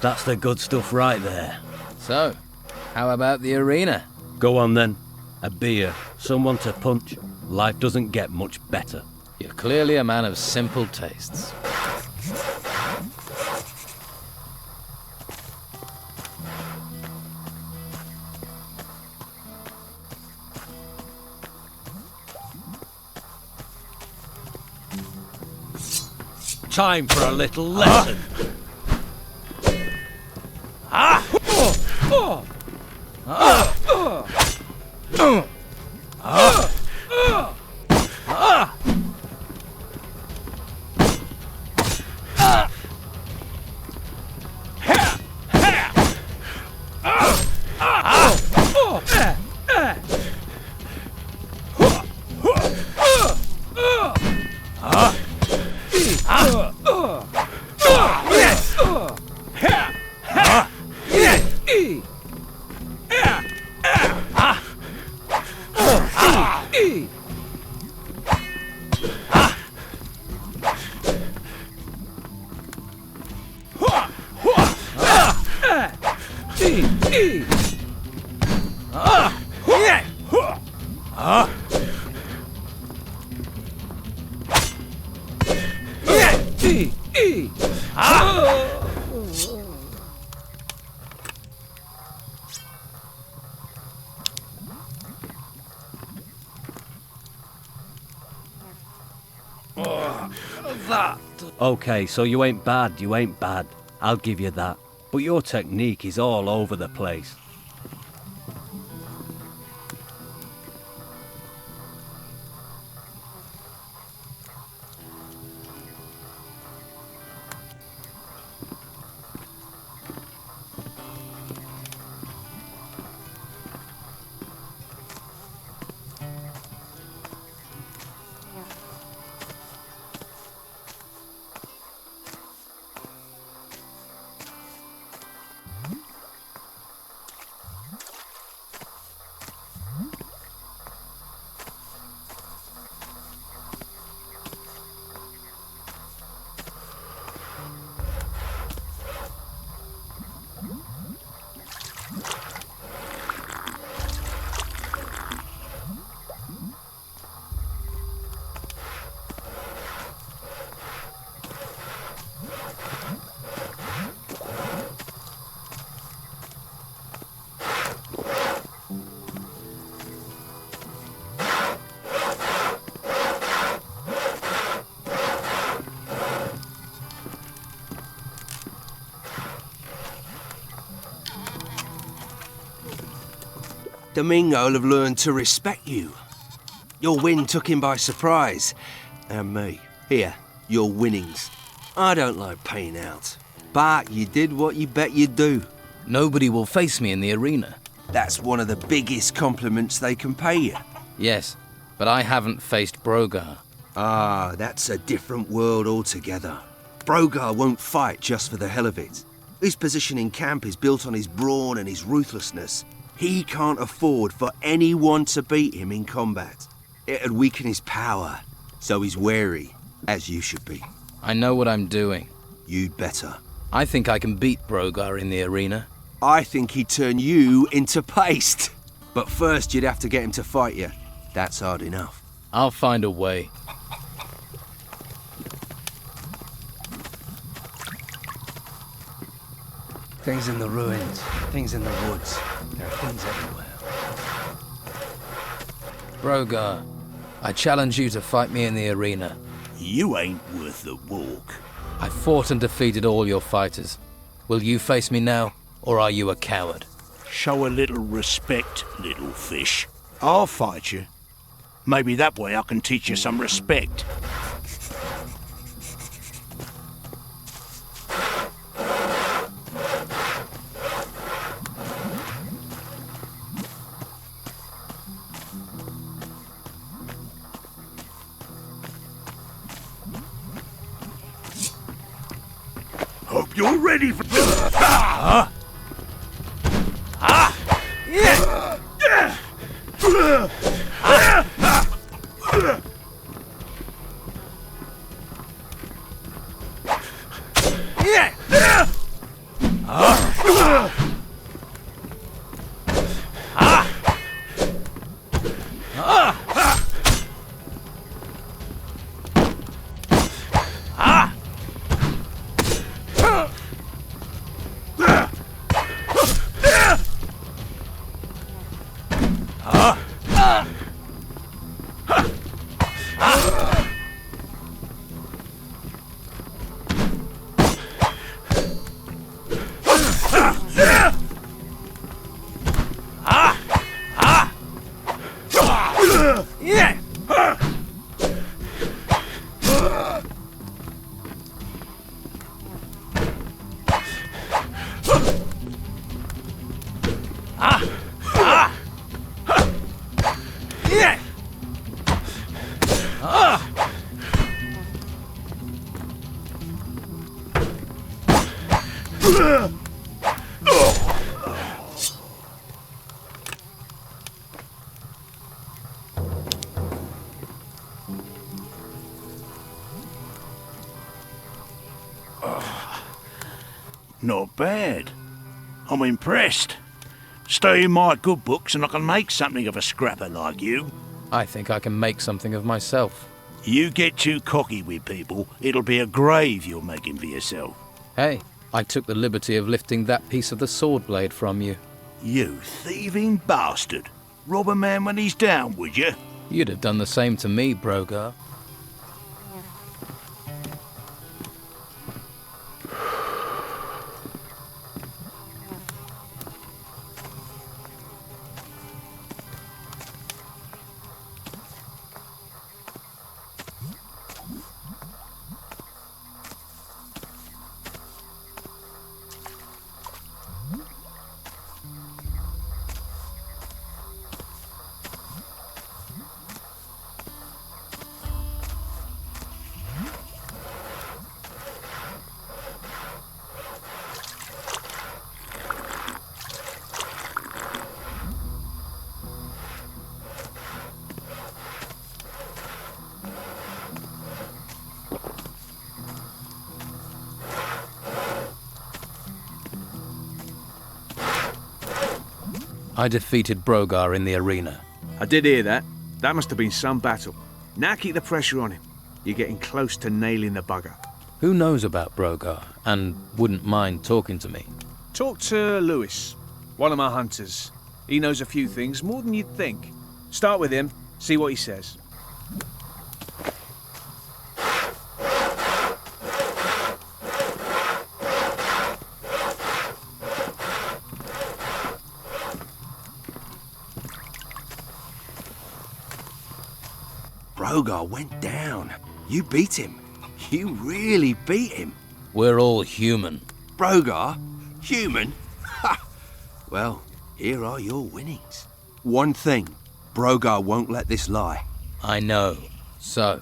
That's the good stuff right there. So, how about the arena? Go on then. A beer, someone to punch. Life doesn't get much better. You're clearly a man of simple tastes. Time for a little lesson. Okay, so you ain't bad, you ain't bad. I'll give you that. But your technique is all over the place. Domingo'll have learned to respect you. Your win took him by surprise. And me. Here, your winnings. I don't like paying out. But you did what you bet you'd do. Nobody will face me in the arena. That's one of the biggest compliments they can pay you. Yes, but I haven't faced Brogar. Ah, that's a different world altogether. Brogar won't fight just for the hell of it. His position in camp is built on his brawn and his ruthlessness. He can't afford for anyone to beat him in combat. It'd weaken his power, so he's wary, as you should be. I know what I'm doing. You'd better. I think I can beat Brogar in the arena. I think he'd turn you into paste. But first you'd have to get him to fight you. That's hard enough. I'll find a way. Things in the ruins, things in the woods. There are things everywhere. Brogar, I challenge you to fight me in the arena. You ain't worth the walk. I fought and defeated all your fighters. Will you face me now, or are you a coward? Show a little respect, little fish. I'll fight you. Maybe that way I can teach you some respect. Hope you're ready for this. Not bad. I'm impressed. Stay in my good books and I can make something of a scrapper like you. I think I can make something of myself. You get too cocky with people, it'll be a grave you're making for yourself. Hey, I took the liberty of lifting that piece of the sword blade from you. You thieving bastard. Rob a man when he's down, would you? You'd have done the same to me, Brogar. I defeated Brogar in the arena. I did hear that. That must have been some battle. Now keep the pressure on him. You're getting close to nailing the bugger. Who knows about Brogar and wouldn't mind talking to me? Talk to Lewis, one of my hunters. He knows a few things, more than you'd think. Start with him, see what he says. Brogar went down. You beat him. You really beat him. We're all human. Brogar? Human? Ha! Well, here are your winnings. One thing, Brogar won't let this lie. I know. So,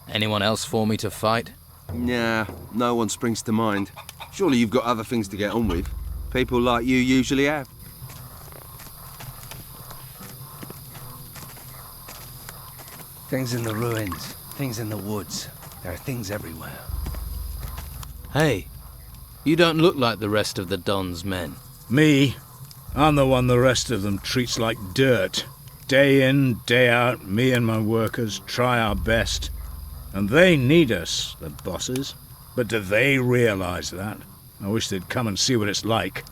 anyone else for me to fight? Nah, no one springs to mind. Surely you've got other things to get on with. People like you usually have. Things in the ruins, things in the woods. There are things everywhere. Hey, you don't look like the rest of the Don's men. Me? I'm the one the rest of them treats like dirt. Day in, day out, me and my workers try our best. And they need us, the bosses. But do they realize that? I wish they'd come and see what it's like.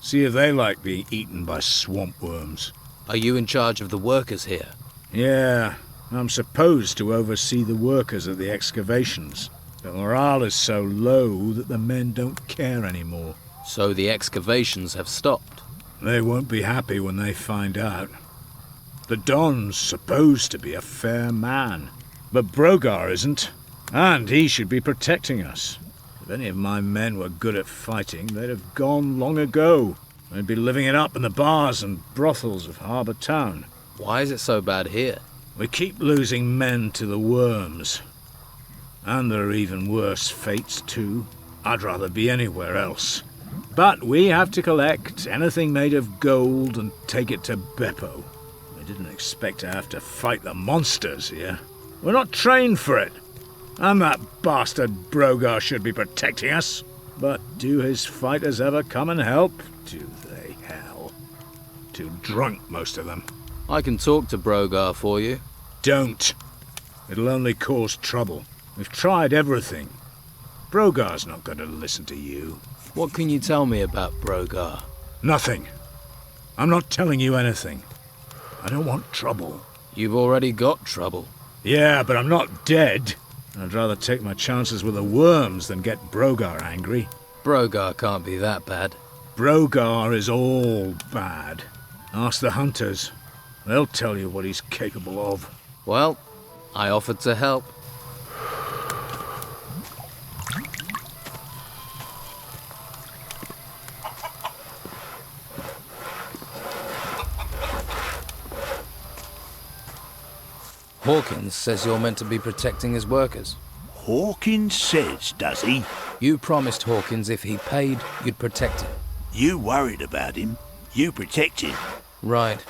See if they like being eaten by swamp worms. Are you in charge of the workers here? Yeah, I'm supposed to oversee the workers at the excavations. But morale is so low that the men don't care anymore. So the excavations have stopped? They won't be happy when they find out. The Don's supposed to be a fair man, but Brogar isn't, and he should be protecting us. If any of my men were good at fighting, they'd have gone long ago. They'd be living it up in the bars and brothels of Harbour Town. Why is it so bad here? We keep losing men to the worms. And there are even worse fates, too. I'd rather be anywhere else. But we have to collect anything made of gold and take it to Beppo. We didn't expect to have to fight the monsters here. We're not trained for it. And that bastard Brogar should be protecting us. But do his fighters ever come and help? Do they, hell? Too drunk, most of them. I can talk to Brogar for you. Don't. It'll only cause trouble. We've tried everything. Brogar's not going to listen to you. What can you tell me about Brogar? Nothing. I'm not telling you anything. I don't want trouble. You've already got trouble. Yeah, but I'm not dead. I'd rather take my chances with the worms than get Brogar angry. Brogar can't be that bad. Brogar is all bad. Ask the hunters. They'll tell you what he's capable of. Well, I offered to help. Hawkins says you're meant to be protecting his workers. Hawkins says, does he? You promised Hawkins if he paid, you'd protect him. You worried about him. You protect him. Right.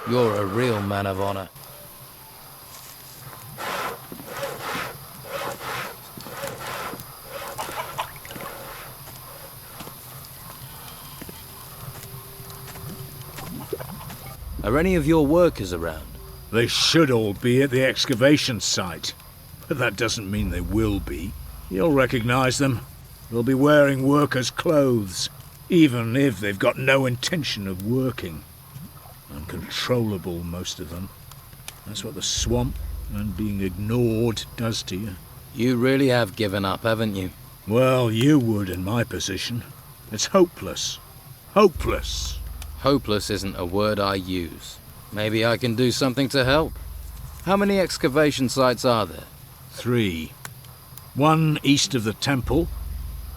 You're a real man of honor. Are any of your workers around? They should all be at the excavation site. But that doesn't mean they will be. You'll recognize them. They'll be wearing workers' clothes, even if they've got no intention of working. Uncontrollable, most of them. That's what the swamp and being ignored does to you. You really have given up, haven't you? Well, you would in my position. It's hopeless. Hopeless. Hopeless isn't a word I use. Maybe I can do something to help. How many excavation sites are there? 3. 1 east of the temple,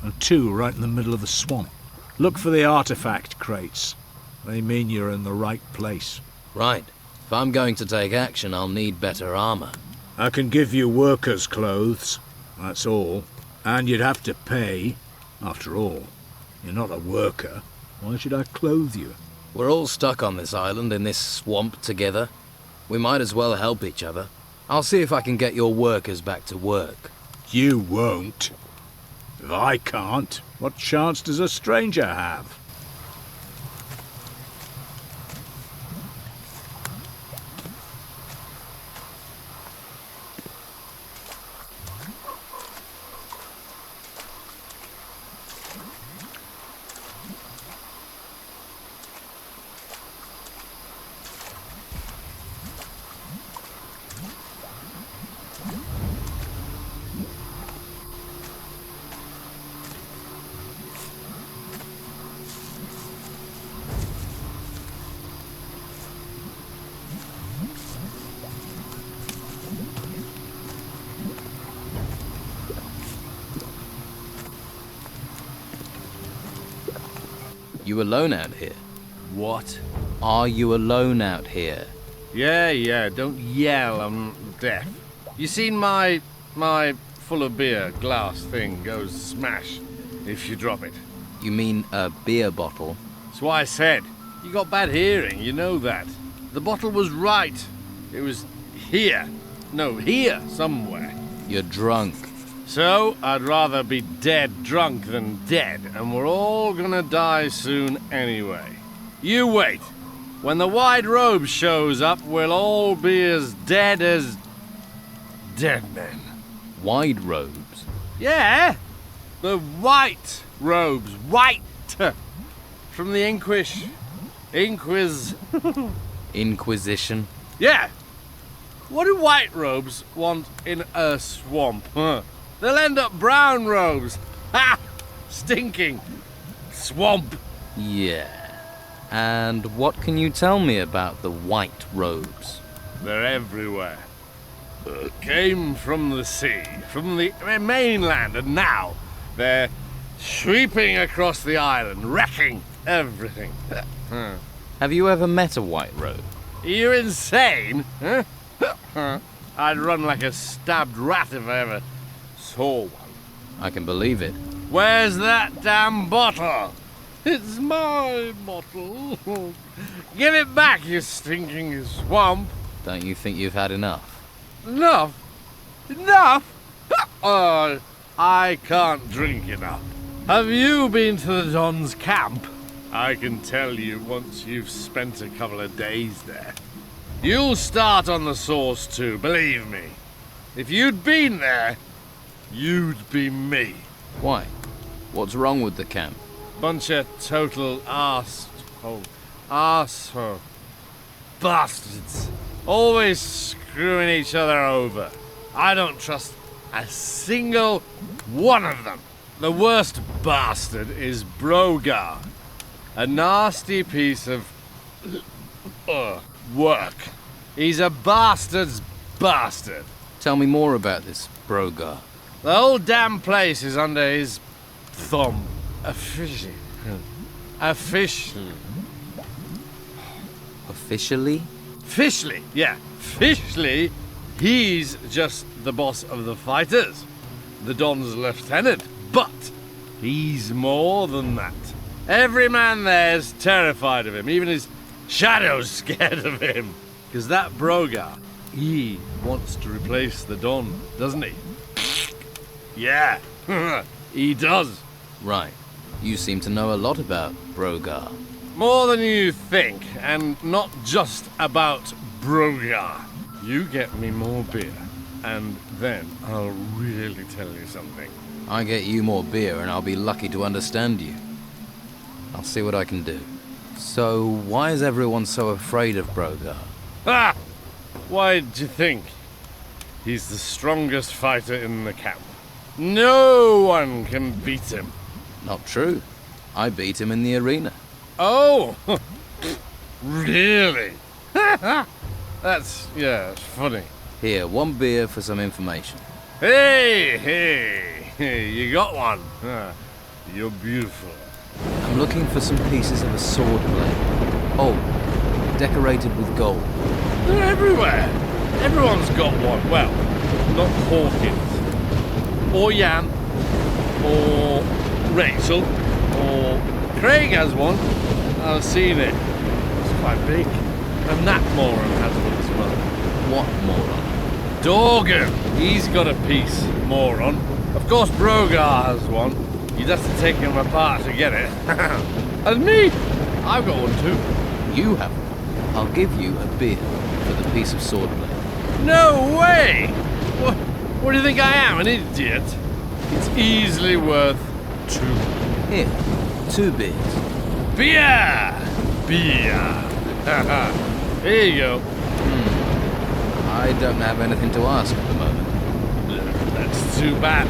and 2 right in the middle of the swamp. Look for the artifact crates. They mean you're in the right place. Right. If I'm going to take action, I'll need better armor. I can give you workers' clothes, that's all. And you'd have to pay. After all, you're not a worker. Why should I clothe you? We're all stuck on this island in this swamp together. We might as well help each other. I'll see if I can get your workers back to work. You won't. If I can't, what chance does a stranger have? You alone out here? What? Are you alone out here? Yeah, don't yell, I'm deaf. You seen my full of beer glass thing goes smash if you drop it. You mean a beer bottle? That's why I said. You got bad hearing, you know that. The bottle was right. It was here. No, here somewhere. You're drunk. So, I'd rather be dead drunk than dead, and we're all gonna die soon anyway. You wait. When the white robe shows up, we'll all be as dead dead men. White robes? Yeah! The white robes. White! From the Inquisition? Yeah! What do white robes want in a swamp? They'll end up brown robes. Ha! Stinking. Swamp. Yeah. And what can you tell me about the white robes? They're everywhere. Came from the sea, from the mainland, and now they're sweeping across the island, wrecking everything. Have you ever met a white robe? Are you insane? I'd run like a stabbed rat if I ever saw one. I can believe it. Where's that damn bottle? It's my bottle. Give it back, you stinking swamp. Don't you think you've had enough? Enough? Enough? Oh, I can't drink enough. Have you been to the Don's camp? I can tell you once you've spent a couple of days there. You'll start on the sauce too, believe me. If you'd been there, you'd be me. Why? What's wrong with the camp? Bunch of total arsehole bastards. Always screwing each other over. I don't trust a single one of them. The worst bastard is Brogar. A nasty piece of work. He's a bastard's bastard. Tell me more about this Brogar. The whole damn place is under his thumb. Officially. Officially, yeah. Officially, he's just the boss of the fighters. The Don's lieutenant. But he's more than that. Every man there's terrified of him. Even his shadow's scared of him. Because that Brogar, he wants to replace the Don, doesn't he? Yeah, he does. Right. You seem to know a lot about Brogar. More than you think, and not just about Brogar. You get me more beer, and then I'll really tell you something. I get you more beer and I'll be lucky to understand you. I'll see what I can do. So, why is everyone so afraid of Brogar? Ah! Why'd you think? He's the strongest fighter in the camp. No one can beat him. Not true. I beat him in the arena. Oh! Really? That's funny. Here, one beer for some information. Hey, you got one. You're beautiful. I'm looking for some pieces of a sword blade. Oh, decorated with gold. They're everywhere. Everyone's got one. Well, not Hawkins. Or Jan. Or Rachel. Or Craig has one. I've seen it. It's quite big. And that moron has one as well. What moron? Dorgan. He's got a piece, moron. Of course Brogar has one. You'd have to take him apart to get it. And me! I've got one too. You have one. I'll give you a beer for the piece of sword blade. No way! What do you think I am, an idiot? It's easily worth 2. Here, 2 beers. Beer! Here you go. I don't have anything to ask at the moment. That's too bad.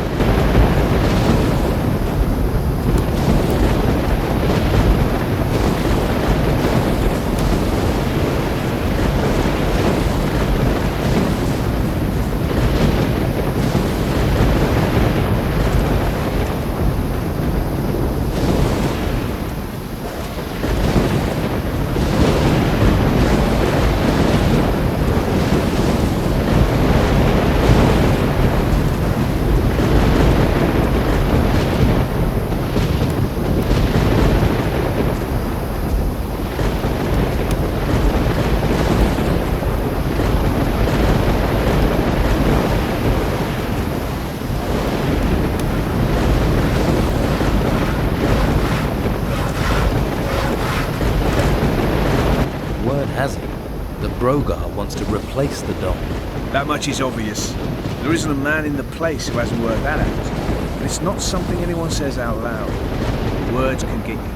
has he? The Brogar wants to replace the Don. That much is obvious. There isn't a man in the place who hasn't worked that out. But it's not something anyone says out loud. Words can get you killed.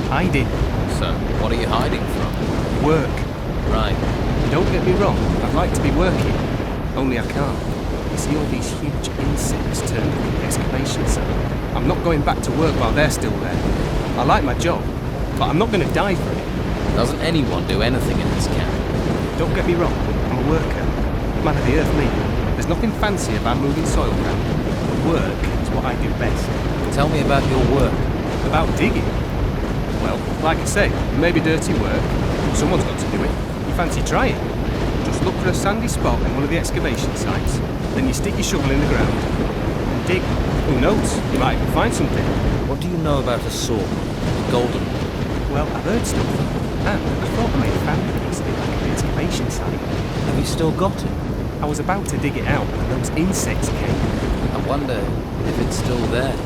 Hiding. So, what are you hiding from? Work. Right. Don't get me wrong, I'd like to be working. Only I can't. You see all these huge insects turned up in the excavation site. I'm not going back to work while they're still there. I like my job, but I'm not going to die for it. Doesn't anyone do anything in this camp? Don't get me wrong, I'm a worker. Man of the earth, me. There's nothing fancy about moving soil around. Work is what I do best. Tell me about your work. About digging? Well, like I say, it may be dirty work. Someone's got to do it. You fancy trying? Just look for a sandy spot in one of the excavation sites. Then you stick your shovel in the ground and dig. Who knows? You might even find something. What do you know about a sword? A golden one? Well, I've heard stuff. And I thought I may have found it recently back at the excavation site. Have you still got it? I was about to dig it out when those insects came. I wonder if it's still there.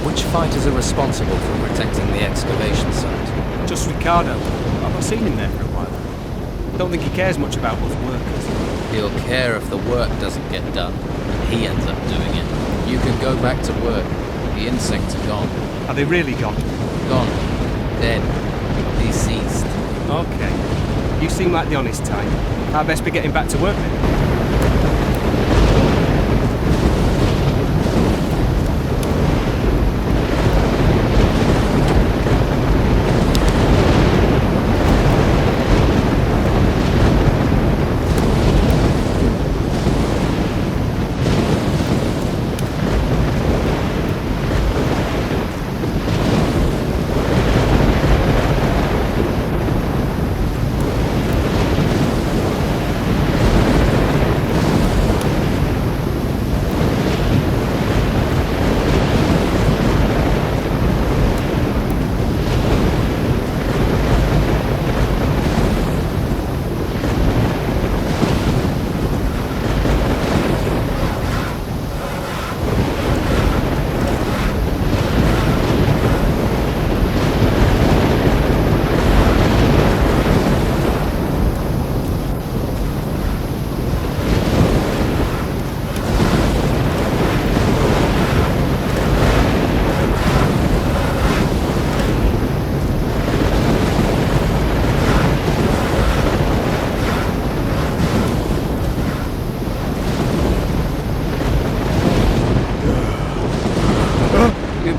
Which fighters are responsible for protecting the excavation site? Just Ricardo. I've not seen him there for a while. Don't think he cares much about us workers. He'll care if the work doesn't get done, and he ends up doing it. You can go back to work. The insects are gone. Are they really gone? Gone. Dead. Deceased. Okay. You seem like the honest type. I'd best be getting back to work then.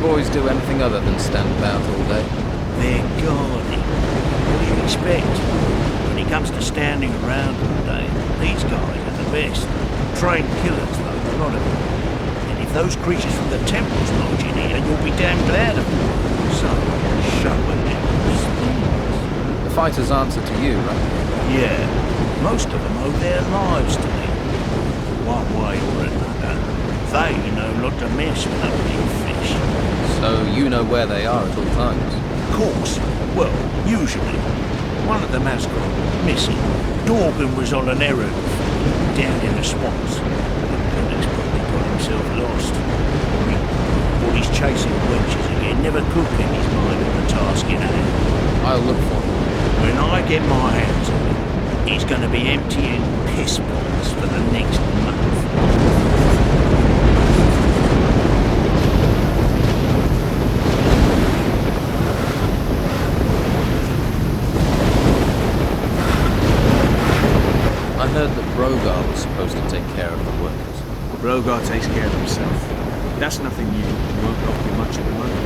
Boys do anything other than stand about all day? They're guarding. What do you expect? When it comes to standing around all day, these guys are the best. Trained killers, though, a lot of them. And if those creatures from the temple's lodge in here, you'll be damn glad of it. So, showing them respect. The fighters answer to you, right? Yeah. Most of them owe their lives to me. One way or another, they know not to mess with a big fish. So you know where they are at all times? Of course. Well, usually. One of them has gone missing. Dorgan was on an errand down in the swamps. He's probably got himself lost. Or he's chasing wenches again, never could keep his mind on the task in hand. I'll look for him. When I get my hands on him, he's going to be emptying piss bottles for the next month. I heard that Brogar was supposed to take care of the workers. Brogar takes care of himself. That's nothing new. He won't cost you much at the moment.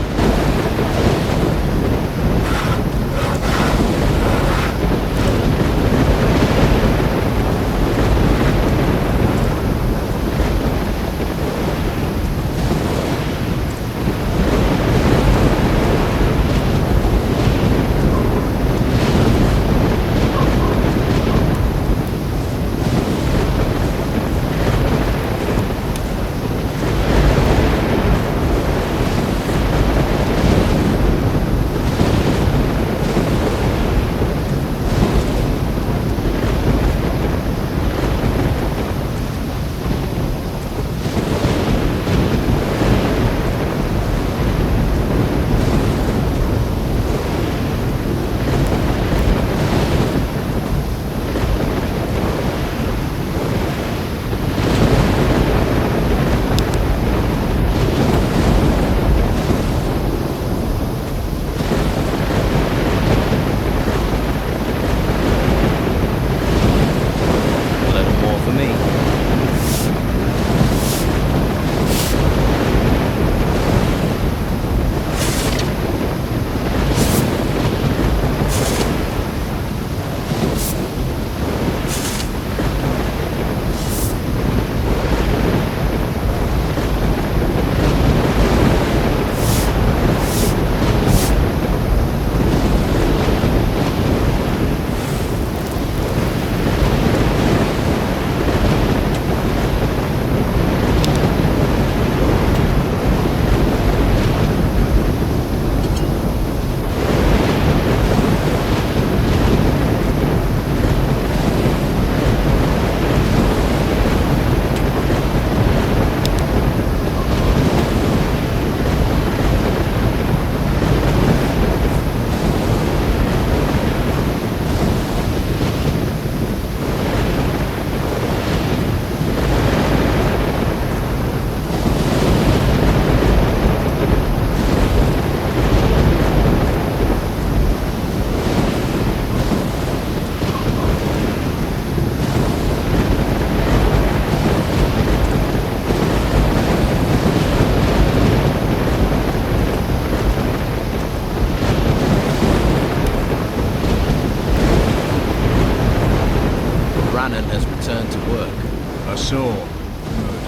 saw. Good.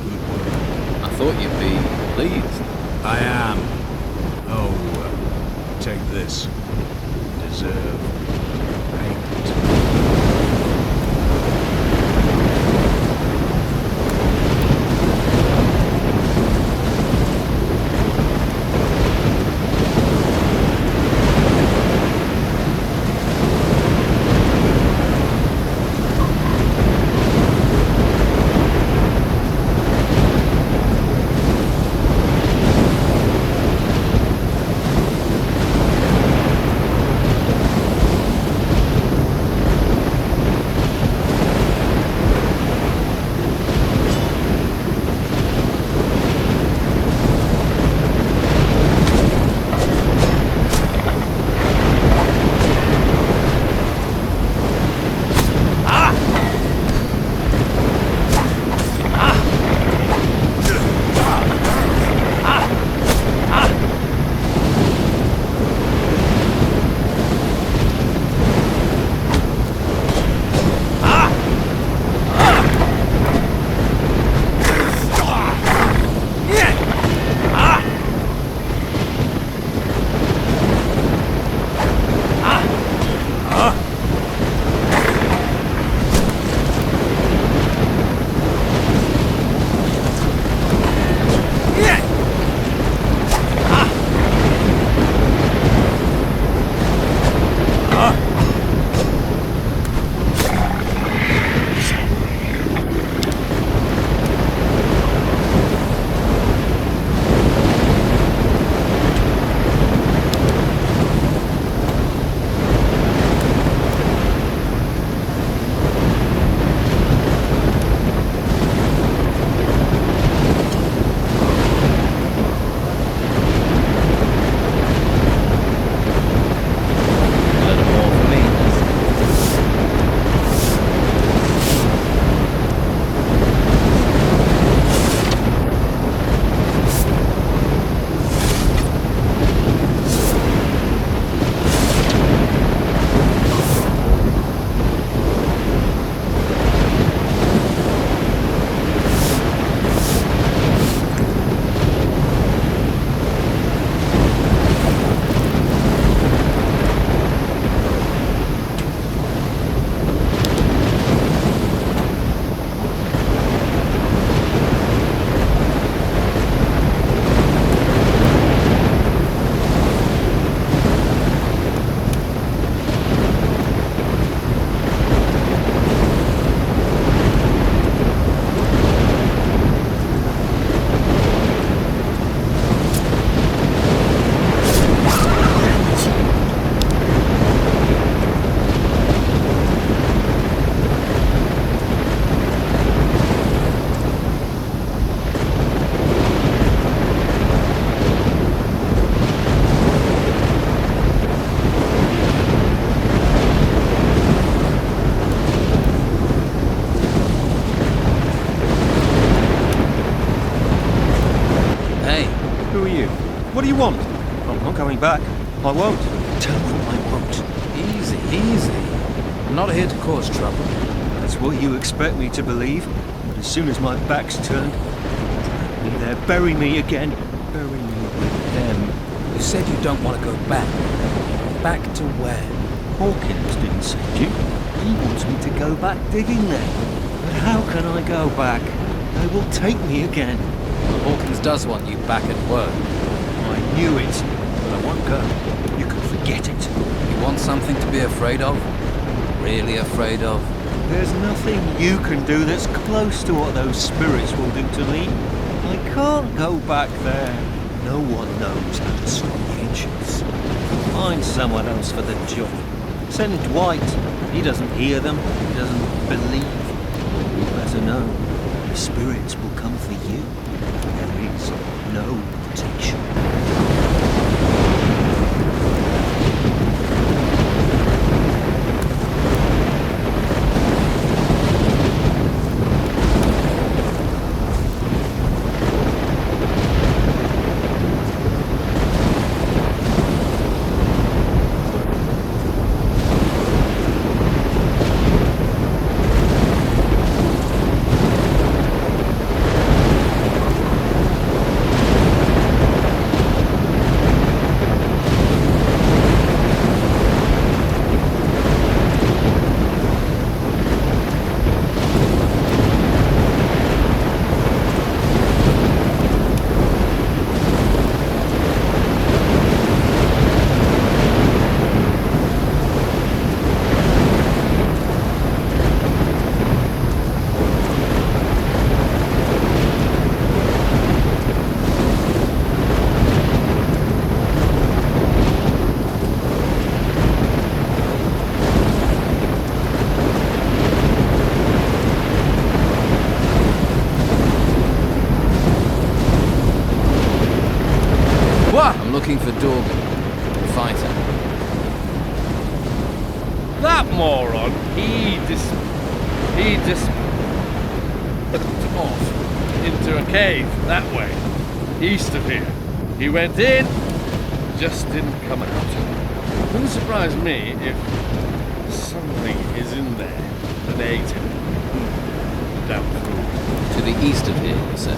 Good work. I thought you'd be pleased. I am. Oh, take this. Deserve payment. do you want? I'm not going back. I won't. Tell them I won't. Easy, easy. I'm not here to cause trouble. That's what you expect me to believe. But as soon as my back's turned, drag me there, bury me again. Bury me with them. You said you don't want to go back. Back to where? Hawkins didn't send you. He wants me to go back digging there. But how can I go back? They will take me again. Well, Hawkins does want you back at work. I knew it, but I won't go. You can forget it. You want something to be afraid of? Really afraid of? There's nothing you can do that's close to what those spirits will do to me. I can't go back there. No one knows how to stop the ancients. Find someone else for the job. Send Dwight. He doesn't hear them. He doesn't believe. You better know. The spirits will come for you. There is no protection. Looking for Dorgan, fighter. That moron, he off into a cave that way, east of here. He went in, just didn't come out. Wouldn't surprise me if something is in there that ate him. Doubtful. To the east of here, you say?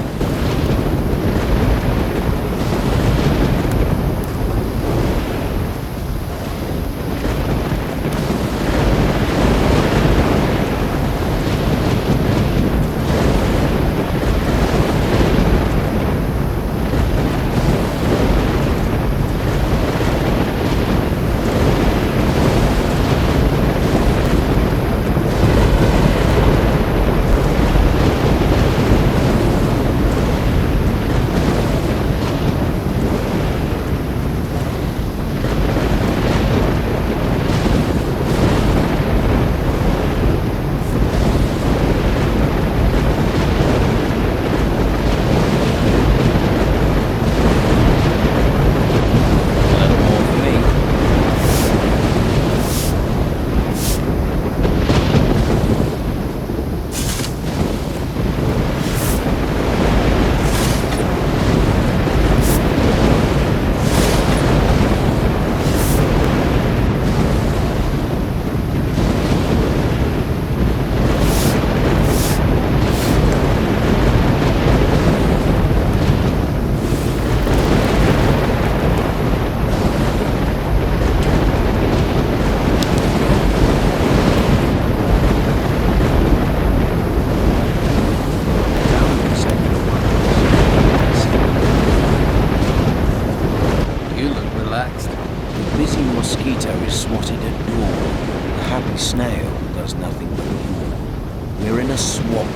mosquito is swatted at dawn. The happy snail does nothing but yawn. We're in a swamp.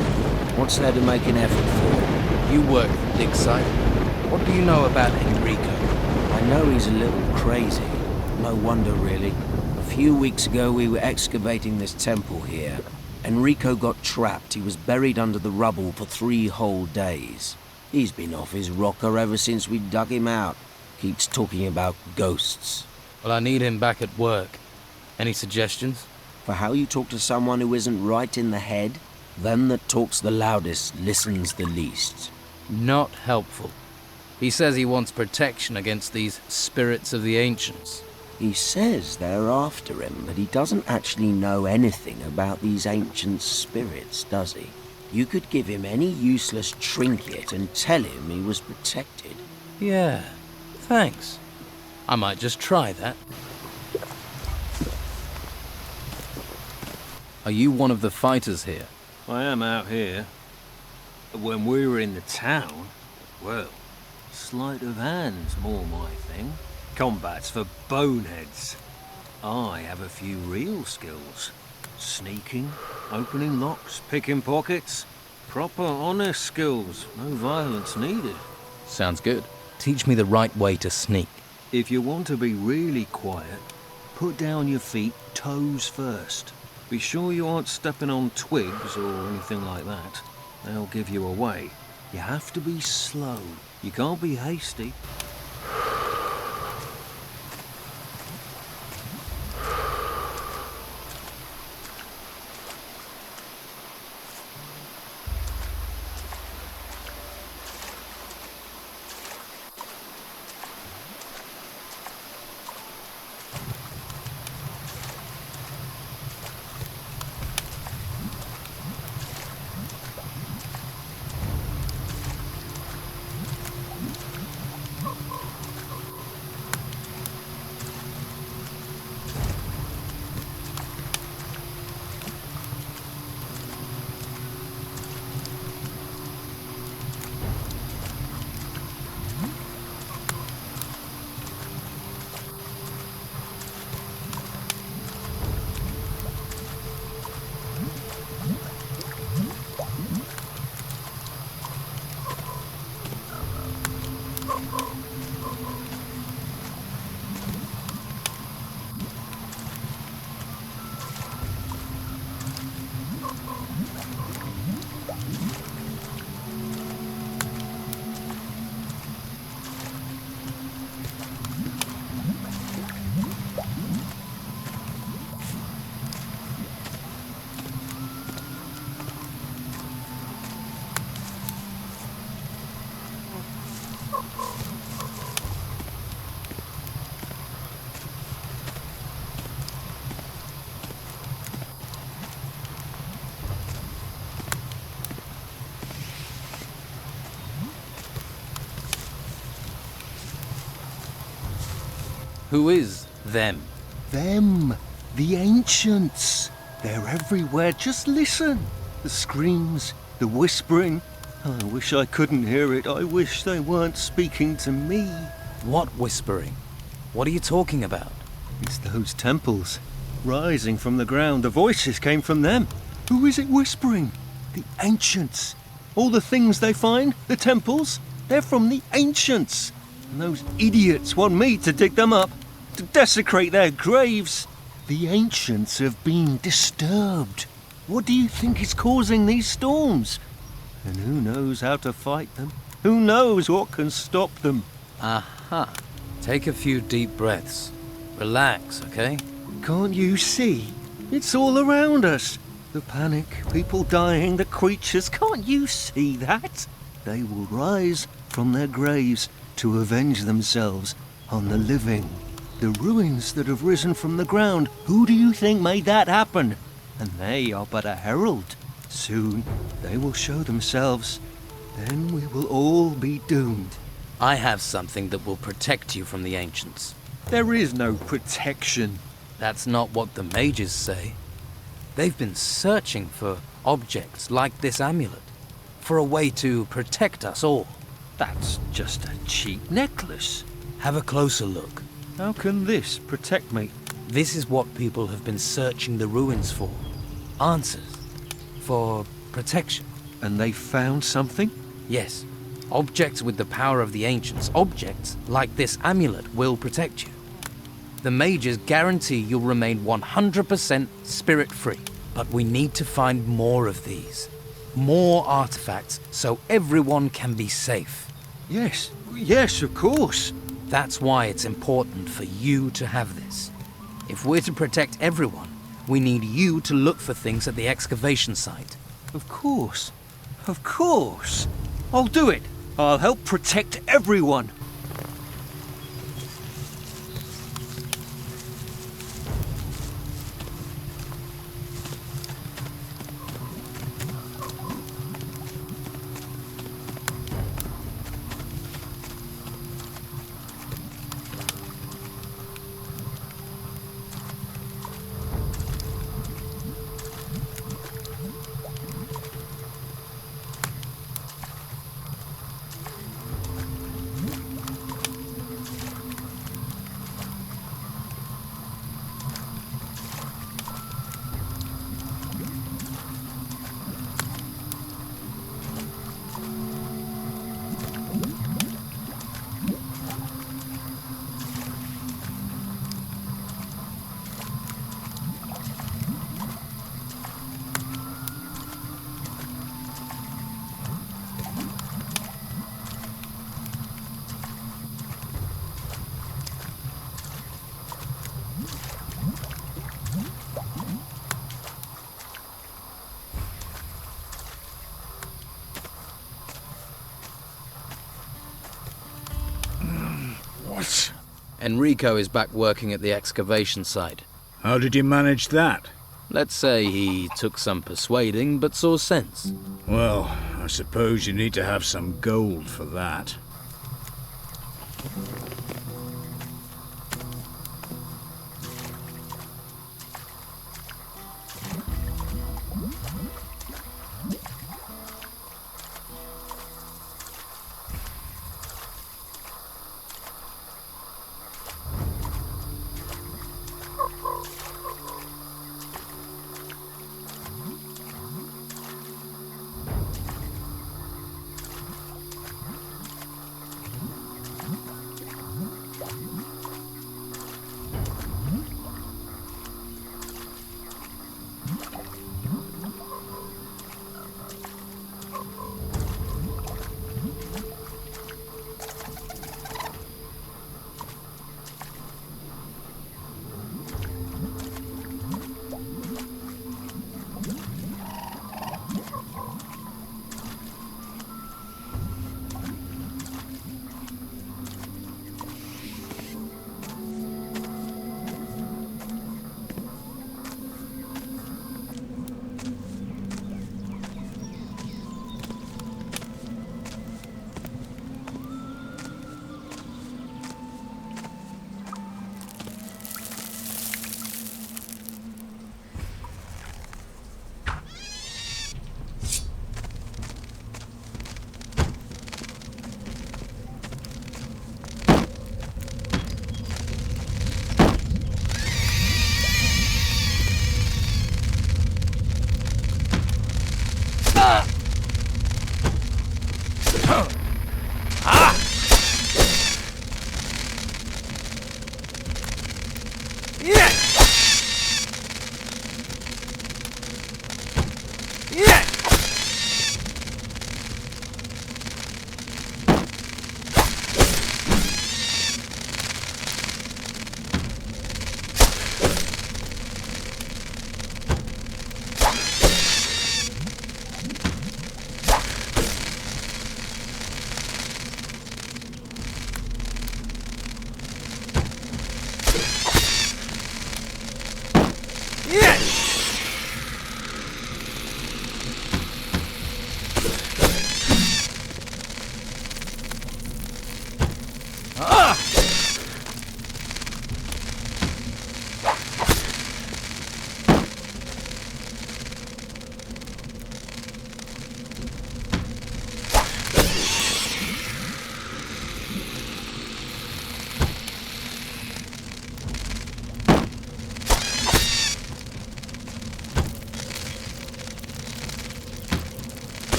What's there to make an effort for? You work the dig site. What do you know about Enrico? I know he's a little crazy. No wonder, really. A few weeks ago, we were excavating this temple here. Enrico got trapped. He was buried under the rubble for 3 whole days. He's been off his rocker ever since we dug him out. Keeps talking about ghosts. Well, I need him back at work. Any suggestions? For how you talk to someone who isn't right in the head? Them that talks the loudest listens the least. Not helpful. He says he wants protection against these spirits of the ancients. He says they're after him, but he doesn't actually know anything about these ancient spirits, does he? You could give him any useless trinket and tell him he was protected. Yeah, thanks. I might just try that. Are you one of the fighters here? I am out here. When we were in the town, well, sleight of hand's more my thing. Combat's for boneheads. I have a few real skills. Sneaking, opening locks, picking pockets. Proper, honest skills. No violence needed. Sounds good. Teach me the right way to sneak. If you want to be really quiet, put down your feet toes first. Be sure you aren't stepping on twigs or anything like that. They'll give you away. You have to be slow. You can't be hasty. Who is them? Them. The ancients. They're everywhere. Just listen. The screams, the whispering. I wish I couldn't hear it. I wish they weren't speaking to me. What whispering? What are you talking about? It's those temples. Rising from the ground. The voices came from them. Who is it whispering? The ancients. All the things they find, the temples, they're from the ancients. And those idiots want me to dig them up, to desecrate their graves. The ancients have been disturbed. What do you think is causing these storms? And who knows how to fight them? Who knows what can stop them? Aha. Take a few deep breaths. Relax, okay? Can't you see? It's all around us. The panic, people dying, the creatures. Can't you see that? They will rise from their graves to avenge themselves on the living. The ruins that have risen from the ground, who do you think made that happen? And they are but a herald. Soon they will show themselves. Then we will all be doomed. I have something that will protect you from the ancients. There is no protection. That's not what the mages say. They've been searching for objects like this amulet, for a way to protect us all. That's just a cheap necklace. Have a closer look. How can this protect me? This is what people have been searching the ruins for. Answers. For protection. And they found something? Yes. Objects with the power of the ancients, objects like this amulet, will protect you. The mages guarantee you'll remain 100% spirit-free. But we need to find more of these. More artifacts, so everyone can be safe. Yes, of course. That's why it's important for you to have this. If we're to protect everyone, we need you to look for things at the excavation site. Of course. I'll do it. I'll help protect everyone. What? Enrico is back working at the excavation site. How did you manage that? Let's say he took some persuading, but saw sense. Well, I suppose you need to have some gold for that.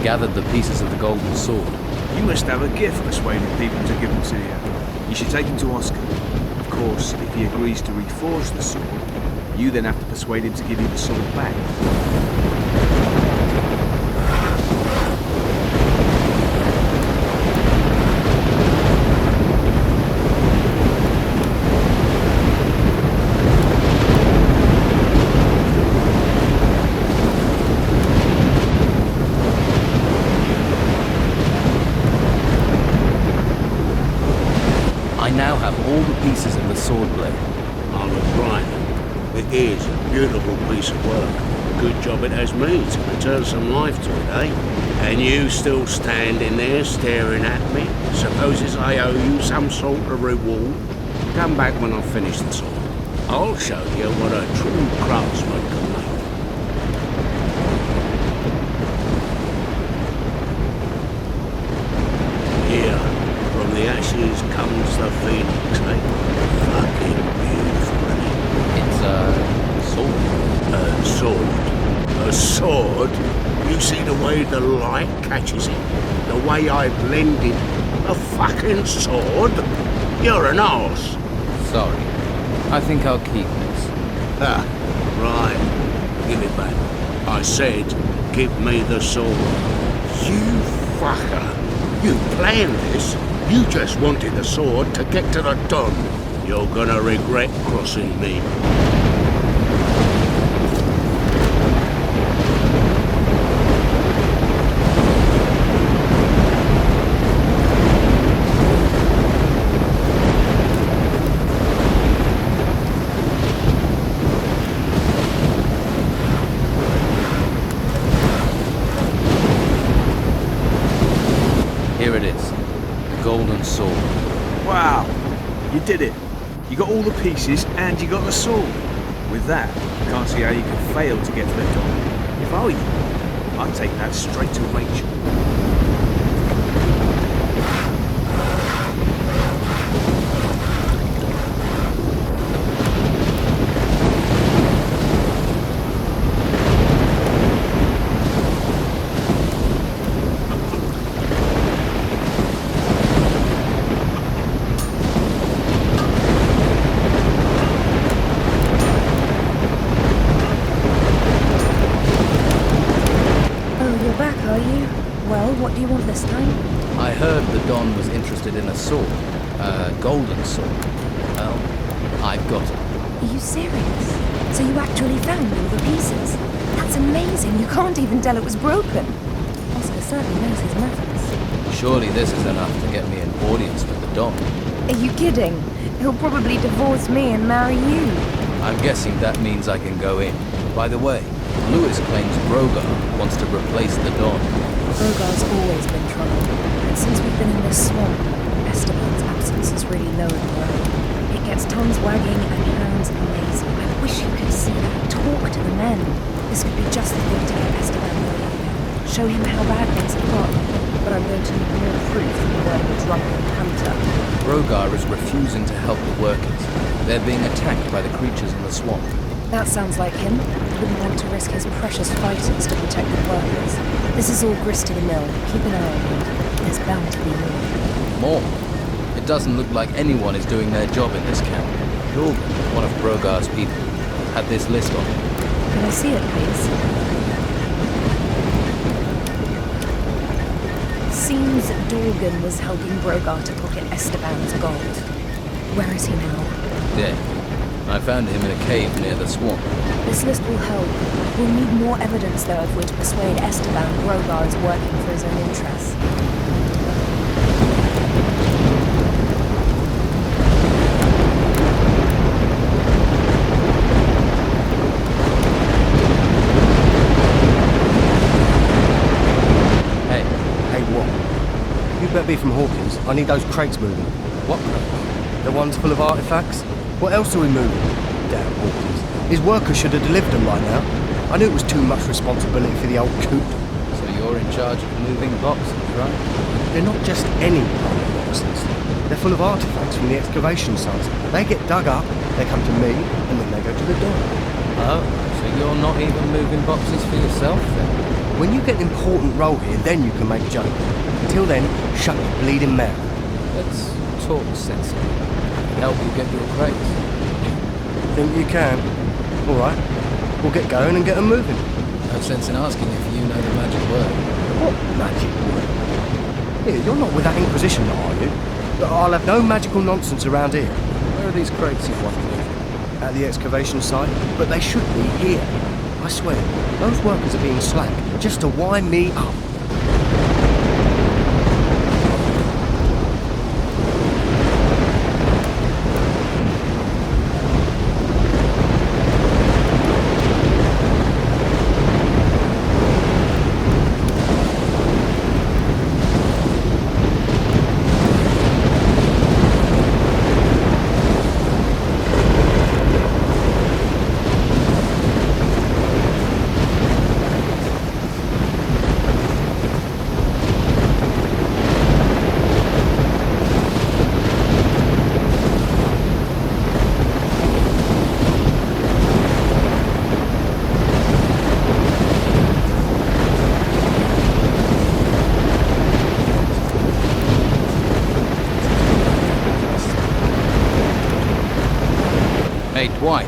gathered the pieces of the golden sword. You must have a gift persuading people to give them to you. You should take him to Oscar. Of course, if he agrees to reforge the sword, you then have to persuade him to give you the sword back. I now have all the pieces of the sword blade. I was right. It is a beautiful piece of work. Good job it has me to return some life to it, eh? And you still standing there staring at me? Supposes I owe you some sort of reward? Come back when I've finished the sword. I'll show you what a true craftsman can make. Here, from the ashes comes the phoenix, eh? Fucking beautiful, isn't it? It's a sword. A sword. A sword? You see the way the light catches it? The way I blended a fucking sword? You're an arse. Sorry. I think I'll keep this. Ah, right. Give it back. I said, give me the sword. You fucker. You planned this. You just wanted the sword to get to the Don. You're gonna regret crossing me. Here it is. The golden sword. Wow, you did it. You got all the pieces and you got the sword. With that, I can't see how you can fail to get to the Don. If I were you, I'd take that straight to Rachel. What do you want this time? I heard the Don was interested in a sword. A golden sword. Well, I've got it. Are you serious? So you actually found all the pieces? That's amazing. You can't even tell it was broken. Oscar certainly knows his methods. Surely this is enough to get me an audience with the Don. Are you kidding? He'll probably divorce me and marry you. I'm guessing that means I can go in. By the way, Lewis claims Brogar wants to replace the Don. Brogar's always been trouble, and since we've been in this swamp, Esteban's absence has really lowered morale. It gets tongues wagging and hands amazing. I wish you could see that. Talk to the men. This could be just the thing to get Esteban moving. Show him how bad things have got. But I'm going to need more proof than word of a drunken hunter. Brogar is refusing to help the workers. They're being attacked by the creatures in the swamp. That sounds like him. He wouldn't want to risk his precious fighters to protect the workers. This is all grist to the mill. Keep an eye on him. There's bound to be more. More? It doesn't look like anyone is doing their job in this camp. Dorgan, one of Brogar's people, had this list on him. Can I see it, please? Seems Dorgan was helping Brogar to pocket Esteban's gold. Where is he now? Dead. I found him in a cave near the swamp. This list will help. We'll need more evidence, though, if we're to persuade Esteban Brogar is working for his own interests. Hey, what? You better be from Hawkins. I need those crates moving. What crates? The ones full of artifacts. What else are we moving? Damn Hawkins. His workers should have delivered them by now. I knew it was too much responsibility for the old coot. So you're in charge of moving boxes, right? They're not just any boxes. They're full of artifacts from the excavation sites. They get dug up, they come to me, and then they go to the Don. Oh, so you're not even moving boxes for yourself then? When you get an important role here, then you can make a joke. Until then, shut your bleeding mouth. Let's talk sensibly. Help you get your crates. Think you can? All right, we'll get going and get them moving. No sense in asking if you know the magic word. What magic word? Here, you're not with that Inquisition, are you? I'll have no magical nonsense around here. Where are these crates you want to move? At the excavation site, but they should be here. I swear, those workers are being slack just to wind me up. Hey, Dwight,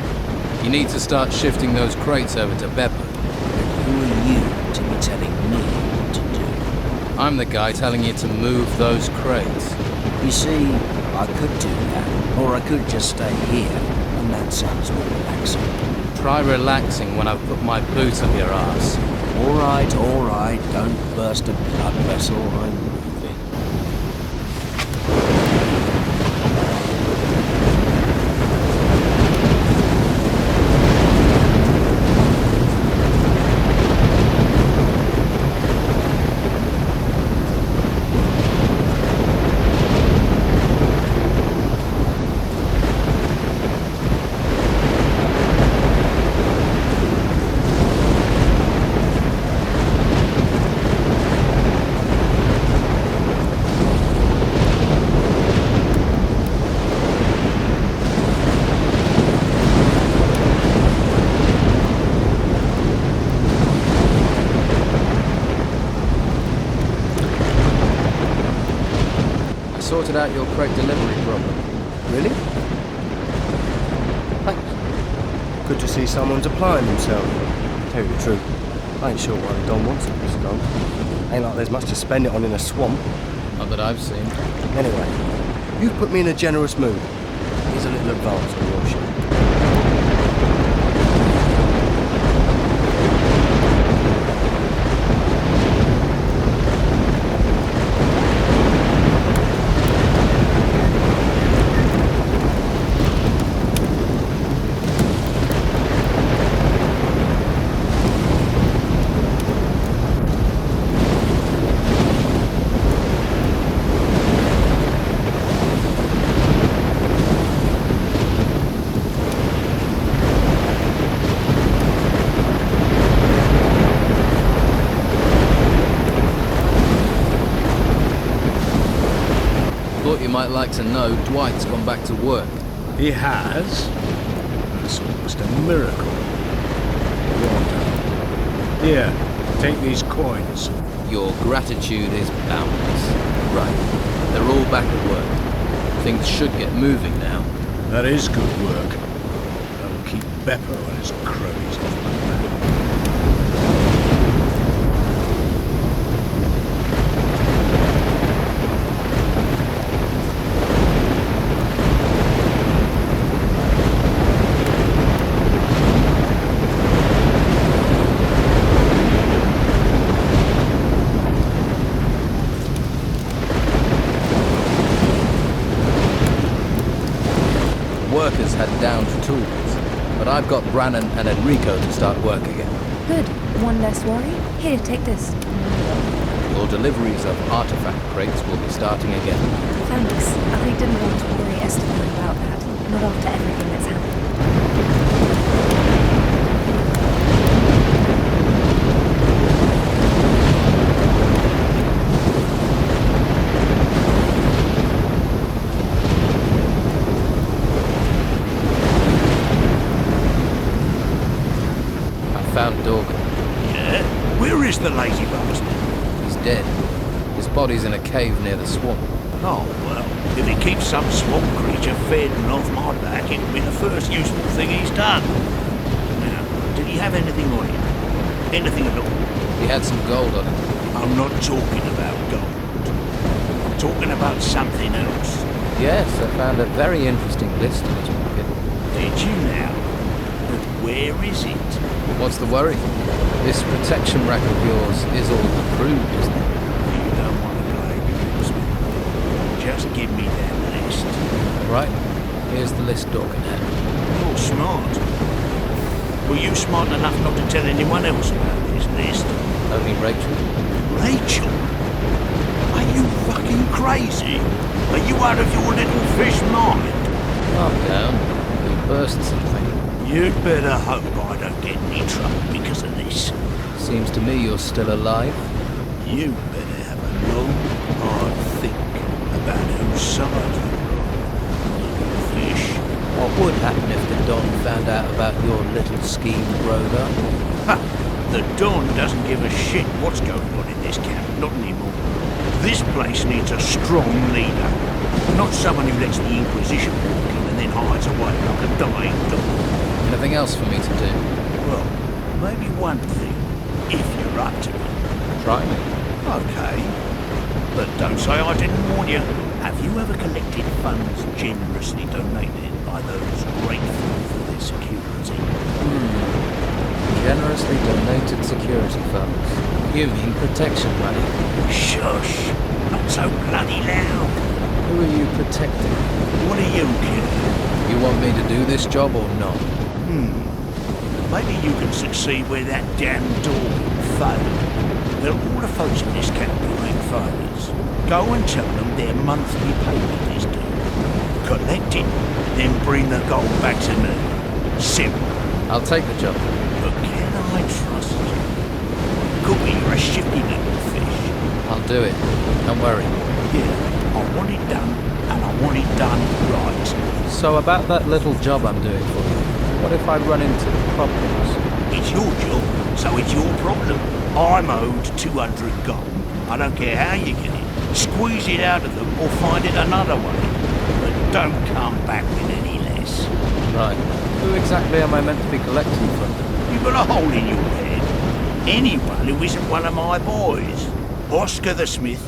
you need to start shifting those crates over to Beppo. Who are you to be telling me what to do? I'm the guy telling you to move those crates. You see, I could do that, or I could just stay here, and that sounds more relaxing. Try relaxing when I put my boot up your ass. All right, don't burst a blood vessel, I'm moving. Sorted out your crate delivery problem. Really? Thanks. Good to see someone's applying himself. Tell you the truth, I ain't sure why the Don wants it this gold. Ain't like there's much to spend it on in a swamp. Not that I've seen. Anyway, you've put me in a generous mood. Here's a little advance on your ship. Thought you might like to know Dwight's gone back to work. He has? That's almost a miracle. Wonderful. Here, take these coins. Your gratitude is boundless. Right, they're all back at work. Things should get moving now. That is good work. That'll keep Beppo and his cronies off my back. Workers had downed tools, but I've got Brannon and Enrico to start work again. Good. One less worry. Here, take this. Your deliveries of artifact crates will be starting again. Thanks. I didn't want to worry Esteban about that. Not after everything that's happened. found Dorgan. Yeah? Where is the lazy bastard? He's dead. His body's in a cave near the swamp. Oh, well, if he keeps some swamp creature feeding off my back, it'll be the first useful thing he's done. Now, did he have anything on him? Anything at all? He had some gold on him. I'm not talking about gold. I'm talking about something else. Yes, I found a very interesting list in his pocket. Did you now? But where is it? What's the worry? This protection rack of yours is all approved, isn't it? You don't want to play games with me. Just give me that list. Right. Here's the list Dorgan had. You're smart. Were you smart enough not to tell anyone else about this list? Only Rachel. Rachel? Are you fucking crazy? Are you out of your little fish mind? Calm down. You'll burst something. You'd better hope I don't get in any trouble because of this. Seems to me you're still alive. You better have a long, hard think about whose side you're on, little fish. What would happen if the Don found out about your little scheme, Broder? Ha! The Don doesn't give a shit what's going on in this camp, not anymore. This place needs a strong leader, not someone who lets the Inquisition walk in and then hides away like a dying dog. Anything else for me to do? Well, maybe one thing, if you're up to it. Try me. Okay. But don't say I didn't warn you. Have you ever collected funds generously donated by those grateful for their security? Generously donated security funds. You mean protection money? Shush! Not so bloody loud. Who are you protecting? What are you, kid? You want me to do this job or not? Maybe you can succeed where that damn Dorgan failed. There are all the folks in this camp who ain't failures. Go and tell them their monthly payment is due. Collect it, then bring the gold back to me. Simple. I'll take the job. But can I trust you? Could be you're a shifty little fish. I'll do it. Don't worry. Yeah, I want it done, and I want it done right. So about that little job I'm doing for you, what if I run into problems? It's your job, so it's your problem. I'm owed 200 gold. I don't care how you get it. Squeeze it out of them or find it another way. But don't come back with any less. Right. Who exactly am I meant to be collecting from? You've got a hole in your head. Anyone who isn't one of my boys. Oscar the Smith,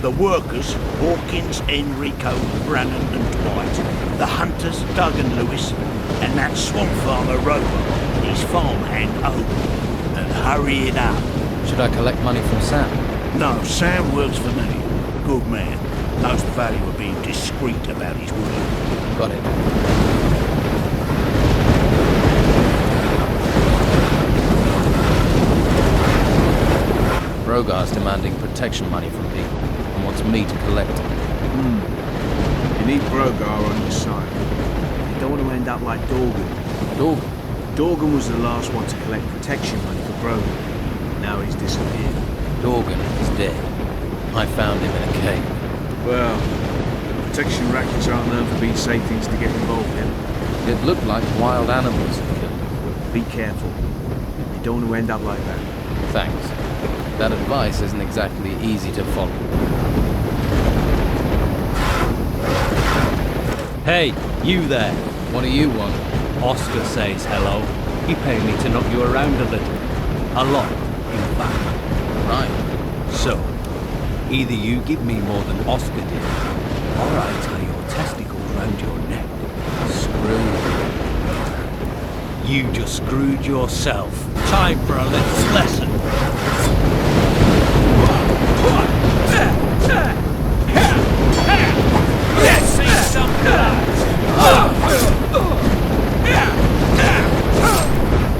the workers, Hawkins, Enrico, Brannan and Dwight, the hunters, Doug and Lewis, and that swamp farmer Robot, his farmhand Owen. And hurry it up. Should I collect money from Sam? No, Sam works for me. Good man. Knows the value of being discreet about his work. Got it. Rogar's demanding protection money from people and wants me to collect it. You need Brogar on your side. You don't want to end up like Dorgan. Dorgan? Dorgan was the last one to collect protection money for Brogan. Now he's disappeared. Dorgan is dead. I found him in a cave. Well, protection rackets aren't known for being safe things to get involved in. It looked like wild animals had killed him. Be careful. You don't want to end up like that. Thanks. That advice isn't exactly easy to follow. Hey, you there. What do you want? Oscar says hello. He paid me to knock you around a little. A lot, in fact. Right. So, either you give me more than Oscar did, or I tie your testicles round your neck. Screwed. You just screwed yourself. Time for a little lesson. Let's see some blood!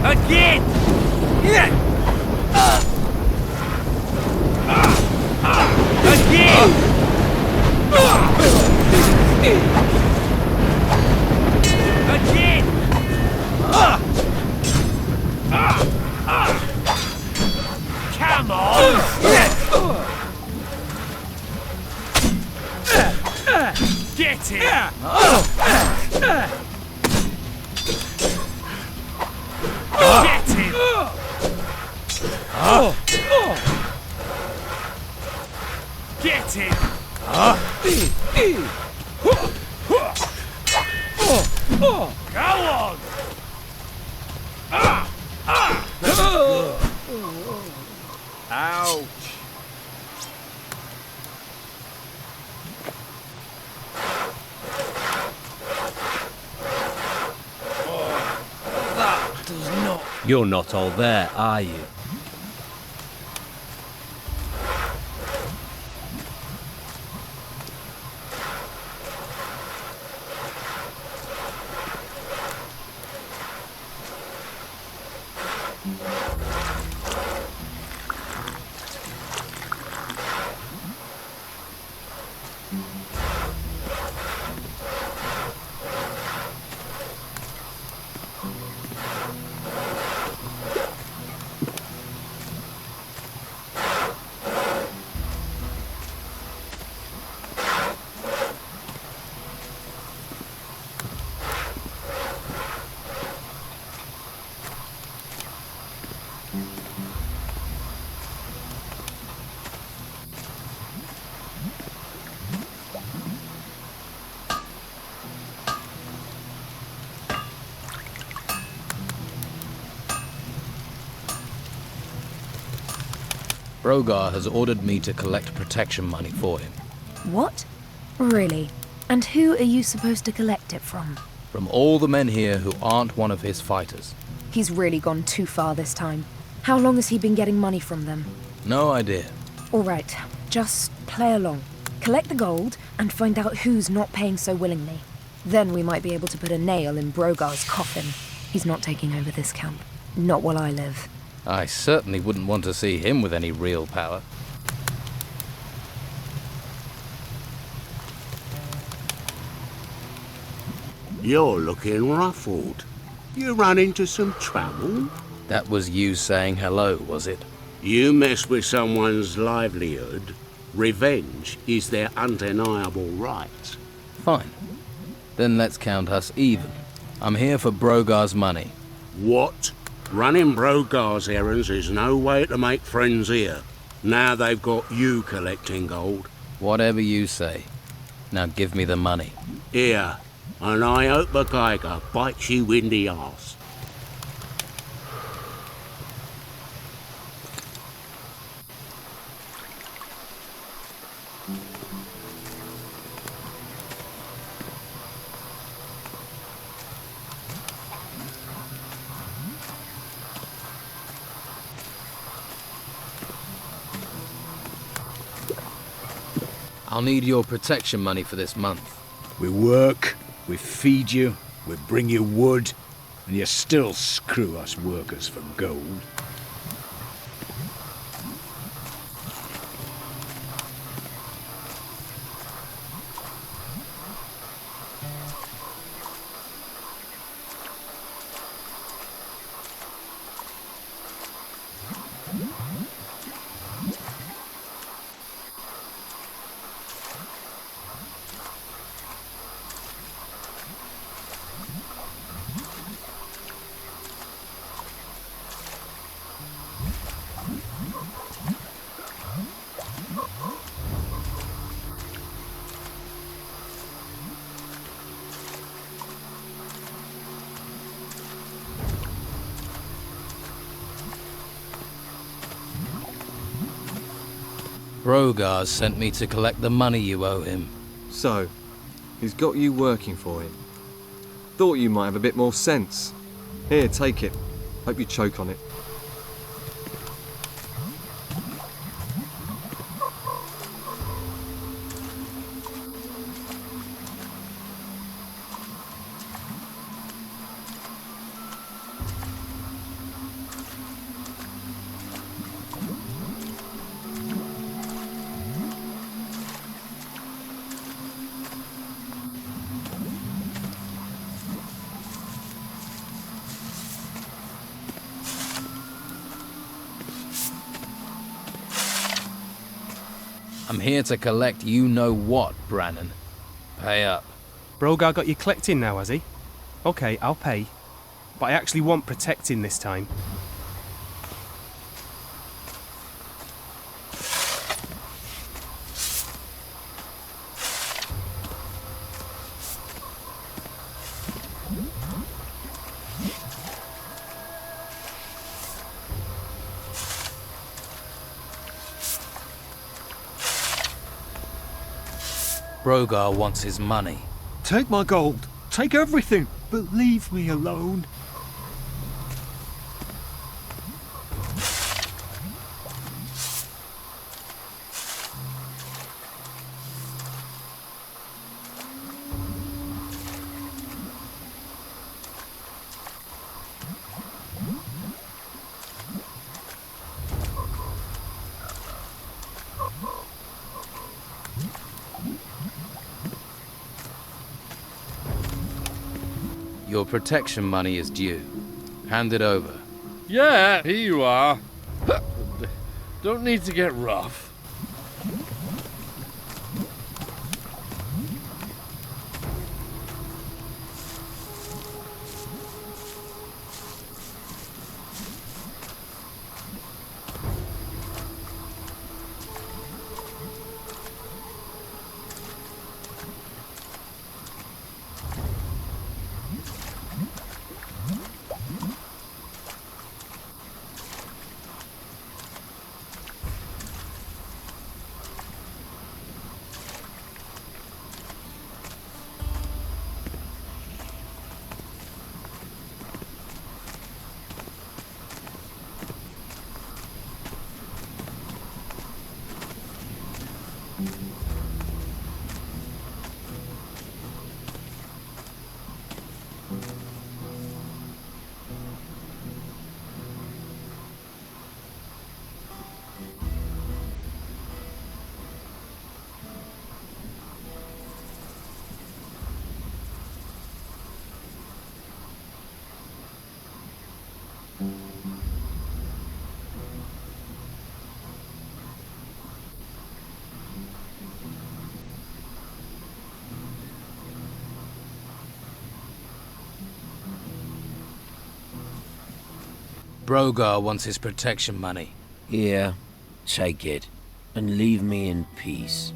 Again! Again! Again! Come on! Get it! Get him! Get him! Go on! Ouch! That does not. You're not all there, are you? Brogar has ordered me to collect protection money for him. What? Really? And who are you supposed to collect it from? From all the men here who aren't one of his fighters. He's really gone too far this time. How long has he been getting money from them? No idea. All right, just play along. Collect the gold and find out who's not paying so willingly. Then we might be able to put a nail in Brogar's coffin. He's not taking over this camp. Not while I live. I certainly wouldn't want to see him with any real power. You're looking ruffled. You run into some trouble? That was you saying hello, was it? You mess with someone's livelihood. Revenge is their undeniable right. Fine. Then let's count us even. I'm here for Brogar's money. What? Running Brogar's errands is no way to make friends here. Now they've got you collecting gold. Whatever you say. Now give me the money. Here, and I hope a Geiger bites you in the arse. I'll need your protection money for this month. We work, we feed you, we bring you wood, and you still screw us workers for gold. Brogar's sent me to collect the money you owe him. So, he's got you working for him. Thought you might have a bit more sense. Here, take it. Hope you choke on it. I'm here to collect you-know-what, Brannon. Pay up. Brogar got you collecting now, has he? Okay, I'll pay. But I actually want protecting this time. Brogar wants his money. Take my gold. Take everything. But leave me alone. Your protection money is due. Hand it over. Yeah, here you are. Don't need to get rough. Brogar wants his protection money. Here, take it, and leave me in peace.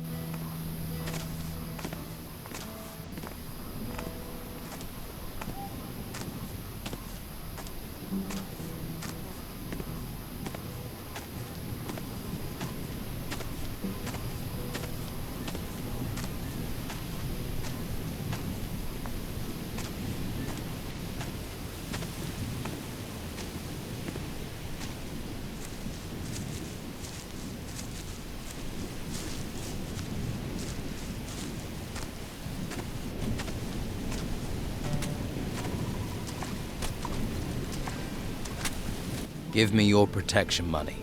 Give me your protection money.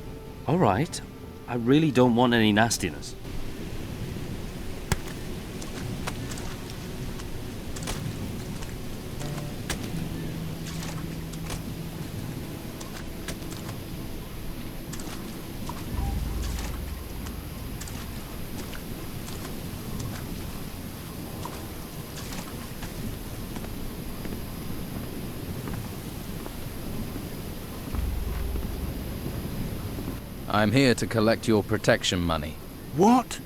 All right. I really don't want any nastiness. I'm here to collect your protection money. What?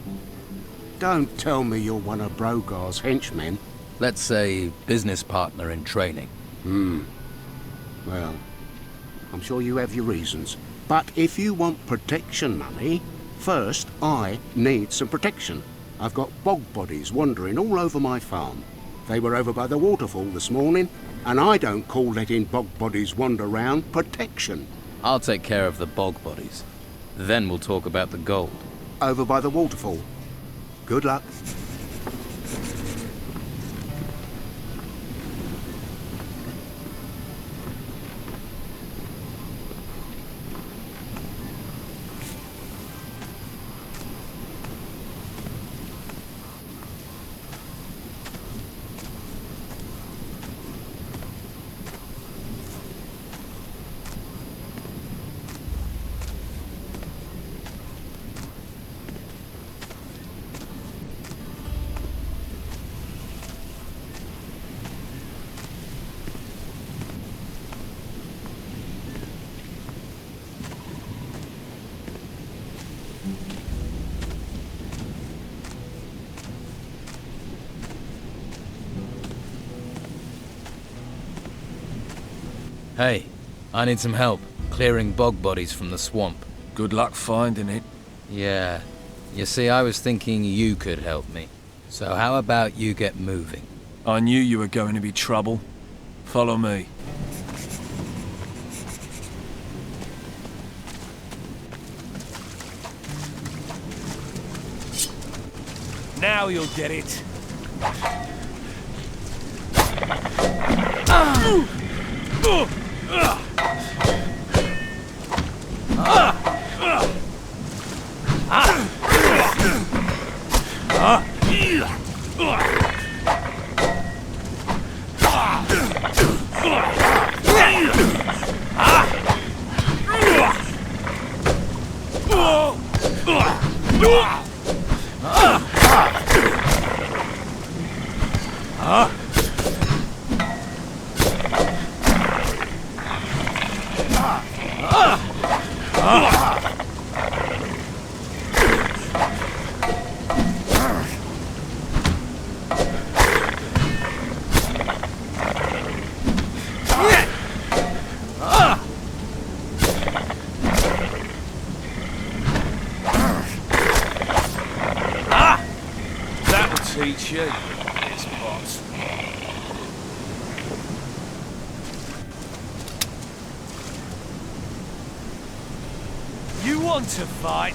Don't tell me you're one of Brogar's henchmen. Let's say business partner in training. Well, I'm sure you have your reasons. But if you want protection money, first I need some protection. I've got bog bodies wandering all over my farm. They were over by the waterfall this morning, and I don't call letting bog bodies wander round protection. I'll take care of the bog bodies. Then we'll talk about the gold. Over by the waterfall. Good luck. Hey, I need some help clearing bog bodies from the swamp. Good luck finding it. Yeah. You see, I was thinking you could help me. So how about you get moving? I knew you were going to be trouble. Follow me. Now you'll get it. Teach you, this boss. You want to fight?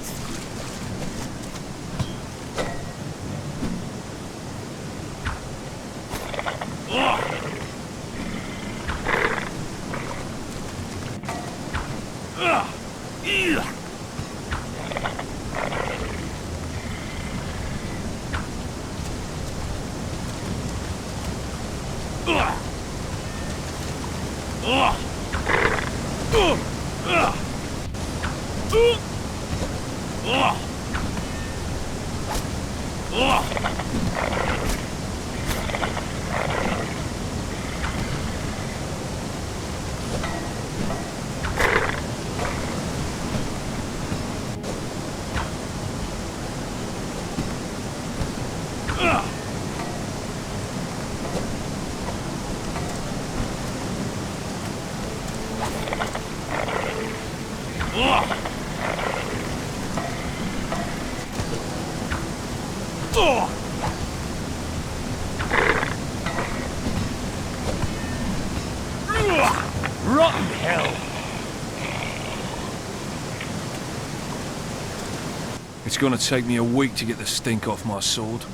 Rotten hell! It's gonna take me a week to get the stink off my sword.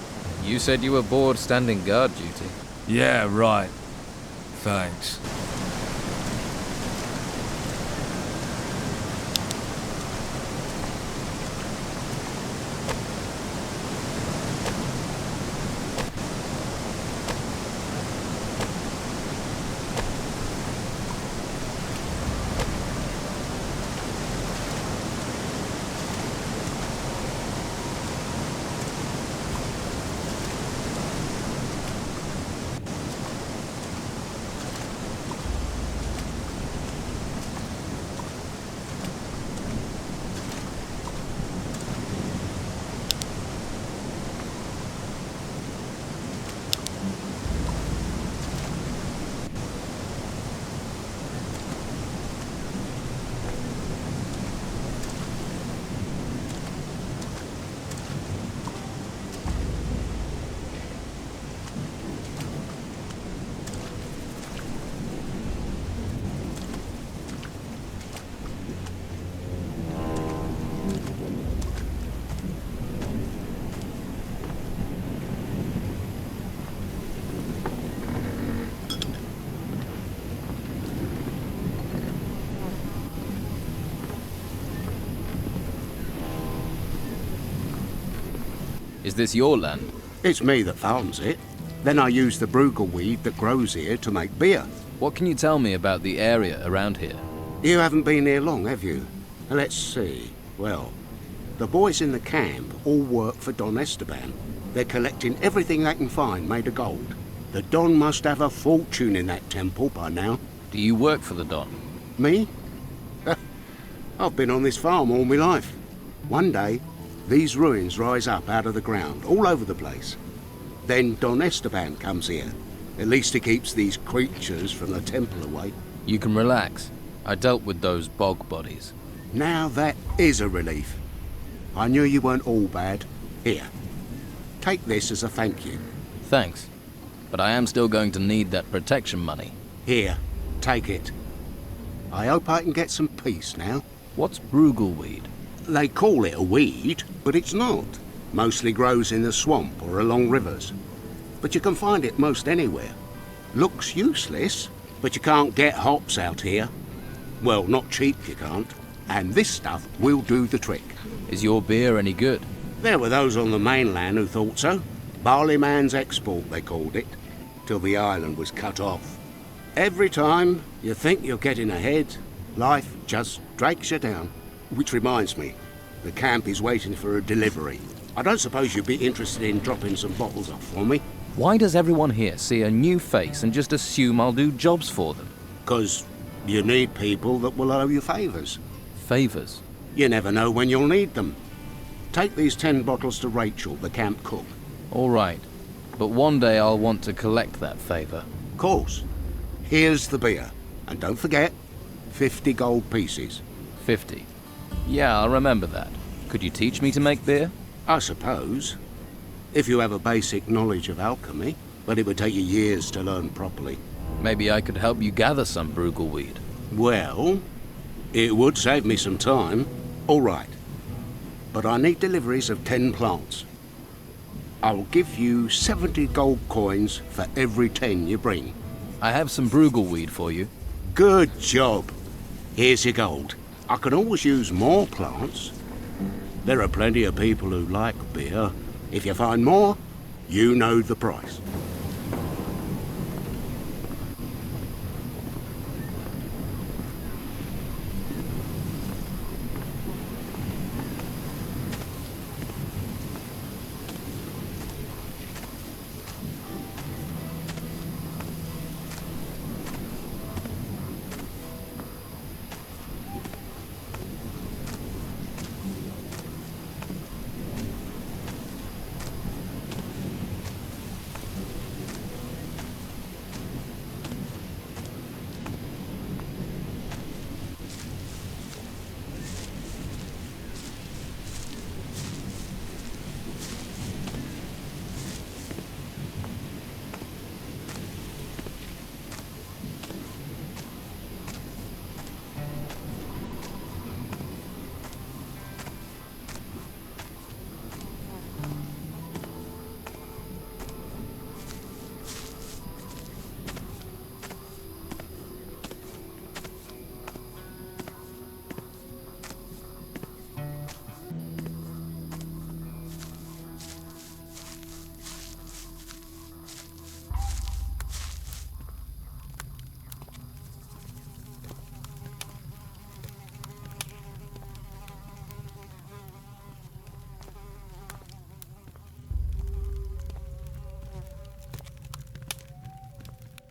You said you were bored standing guard duty. Yeah, right. Thanks. Is this your land? It's me that farms it. Then I use the Bruegel weed that grows here to make beer. What can you tell me about the area around here? You haven't been here long, have you? Let's see. Well, the boys in the camp all work for Don Esteban. They're collecting everything they can find made of gold. The Don must have a fortune in that temple by now. Do you work for the Don? Me? I've been on this farm all my life. One day, these ruins rise up out of the ground, all over the place. Then Don Esteban comes here. At least he keeps these creatures from the temple away. You can relax. I dealt with those bog bodies. Now that is a relief. I knew you weren't all bad. Here, Take this as a thank you. Thanks. But I am still going to need that protection money. Here, take it. I hope I can get some peace now. What's brugleweed? They call it a weed, but it's not. Mostly grows in the swamp or along rivers. But you can find it most anywhere. Looks useless, but you can't get hops out here. Well, not cheap you can't. And this stuff will do the trick. Is your beer any good? There were those on the mainland who thought so. Barleyman's export, they called it, till the island was cut off. Every time you think you're getting ahead, life just drags you down. Which reminds me, the camp is waiting for a delivery. I don't suppose you'd be interested in dropping some bottles off for me? Why does everyone here see a new face and just assume I'll do jobs for them? 'Cause you need people that will owe you favours. Favours? You never know when you'll need them. Take these 10 bottles to Rachel, the camp cook. All right, but one day I'll want to collect that favour. Of course. Here's the beer. And don't forget, 50 gold pieces. 50. Yeah, I'll remember that. Could you teach me to make beer? I suppose. If you have a basic knowledge of alchemy, but it would take you years to learn properly. Maybe I could help you gather some brugleweed. Well, it would save me some time. All right. But I need deliveries of 10 plants. I'll give you 70 gold coins for every 10 you bring. I have some brugleweed for you. Good job. Here's your gold. I can always use more plants. There are plenty of people who like beer. If you find more, you know the price.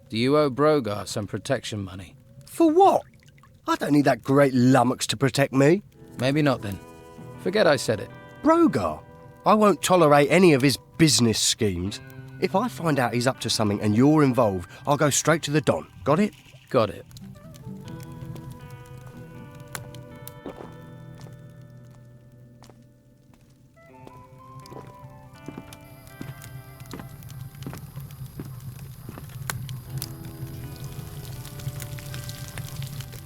Do you owe Brogar some protection money? For what? I don't need that great lummox to protect me. Maybe not then. Forget I said it. Brogar? I won't tolerate any of his business schemes. If I find out he's up to something and you're involved, I'll go straight to the Don. Got it? Got it.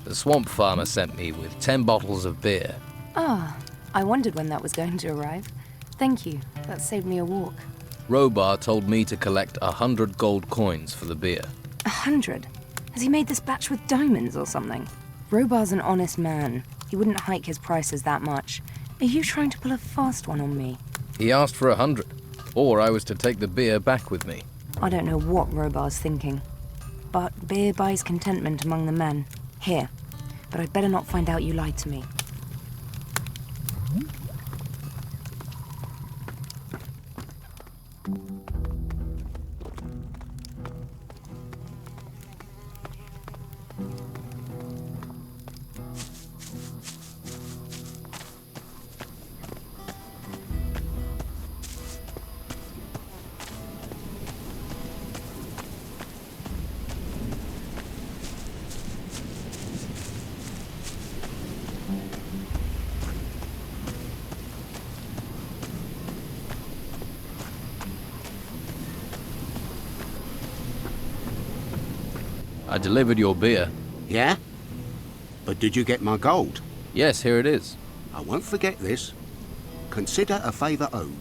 The swamp farmer sent me with 10 bottles of beer. Ah, I wondered when that was going to arrive. Thank you. That saved me a walk. Robar told me to collect 100 gold coins for the beer. 100? Has he made this batch with diamonds or something? Robar's an honest man. He wouldn't hike his prices that much. Are you trying to pull a fast one on me? He asked for 100, or I was to take the beer back with me. I don't know what Robar's thinking. But beer buys contentment among the men. Here. But I'd better not find out you lied to me. I delivered your beer. Yeah? But did you get my gold? Yes, here it is. I won't forget this. Consider a favour owed.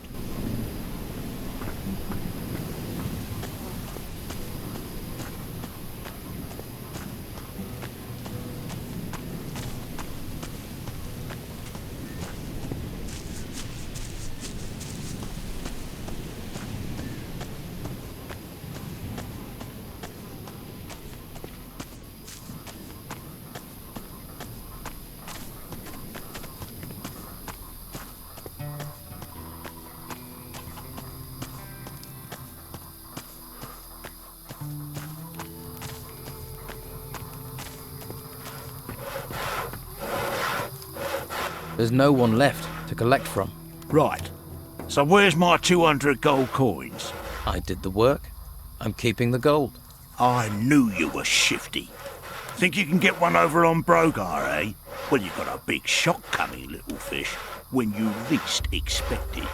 There's no one left to collect from. Right. So where's my 200 gold coins? I did the work. I'm keeping the gold. I knew you were shifty. Think you can get one over on Brogar, eh? Well, you got a big shock coming, little fish, when you least expect it.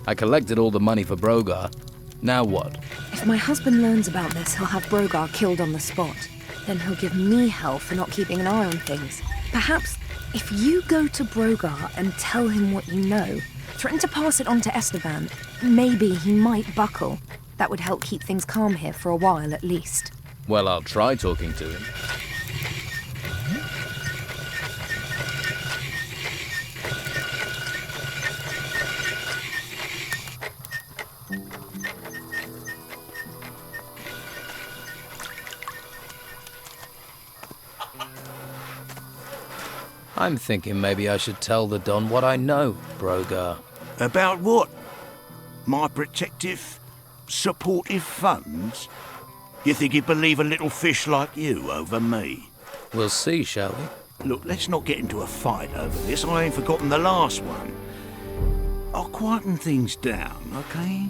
I collected all the money for Brogar. Now what? If my husband learns about this, he'll have Brogar killed on the spot. Then he'll give me hell for not keeping an eye on things. Perhaps if you go to Brogar and tell him what you know, threaten to pass it on to Esteban, maybe he might buckle. That would help keep things calm here for a while at least. Well, I'll try talking to him. I'm thinking maybe I should tell the Don what I know, Brogar. About what? My protective, supportive funds? You think he'd believe a little fish like you over me? We'll see, shall we? Look, let's not get into a fight over this. I ain't forgotten the last one. I'll quieten things down, okay?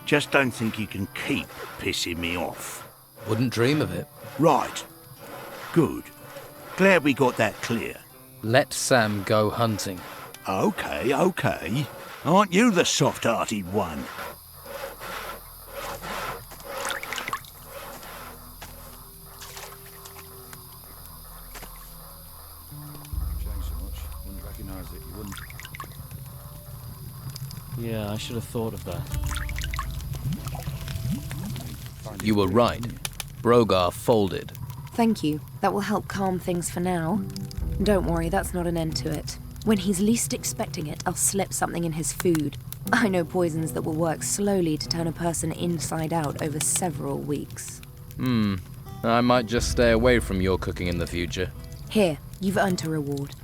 Just don't think you can keep pissing me off. Wouldn't dream of it. Right. Good. Glad we got that clear. Let Sam go hunting. Okay, okay. Aren't you the soft-hearted one? Yeah, I should have thought of that. You were right. Brogar folded. Thank you. That will help calm things for now. Don't worry, that's not an end to it. When he's least expecting it, I'll slip something in his food. I know poisons that will work slowly to turn a person inside out over several weeks. I might just stay away from your cooking in the future. Here, you've earned a reward.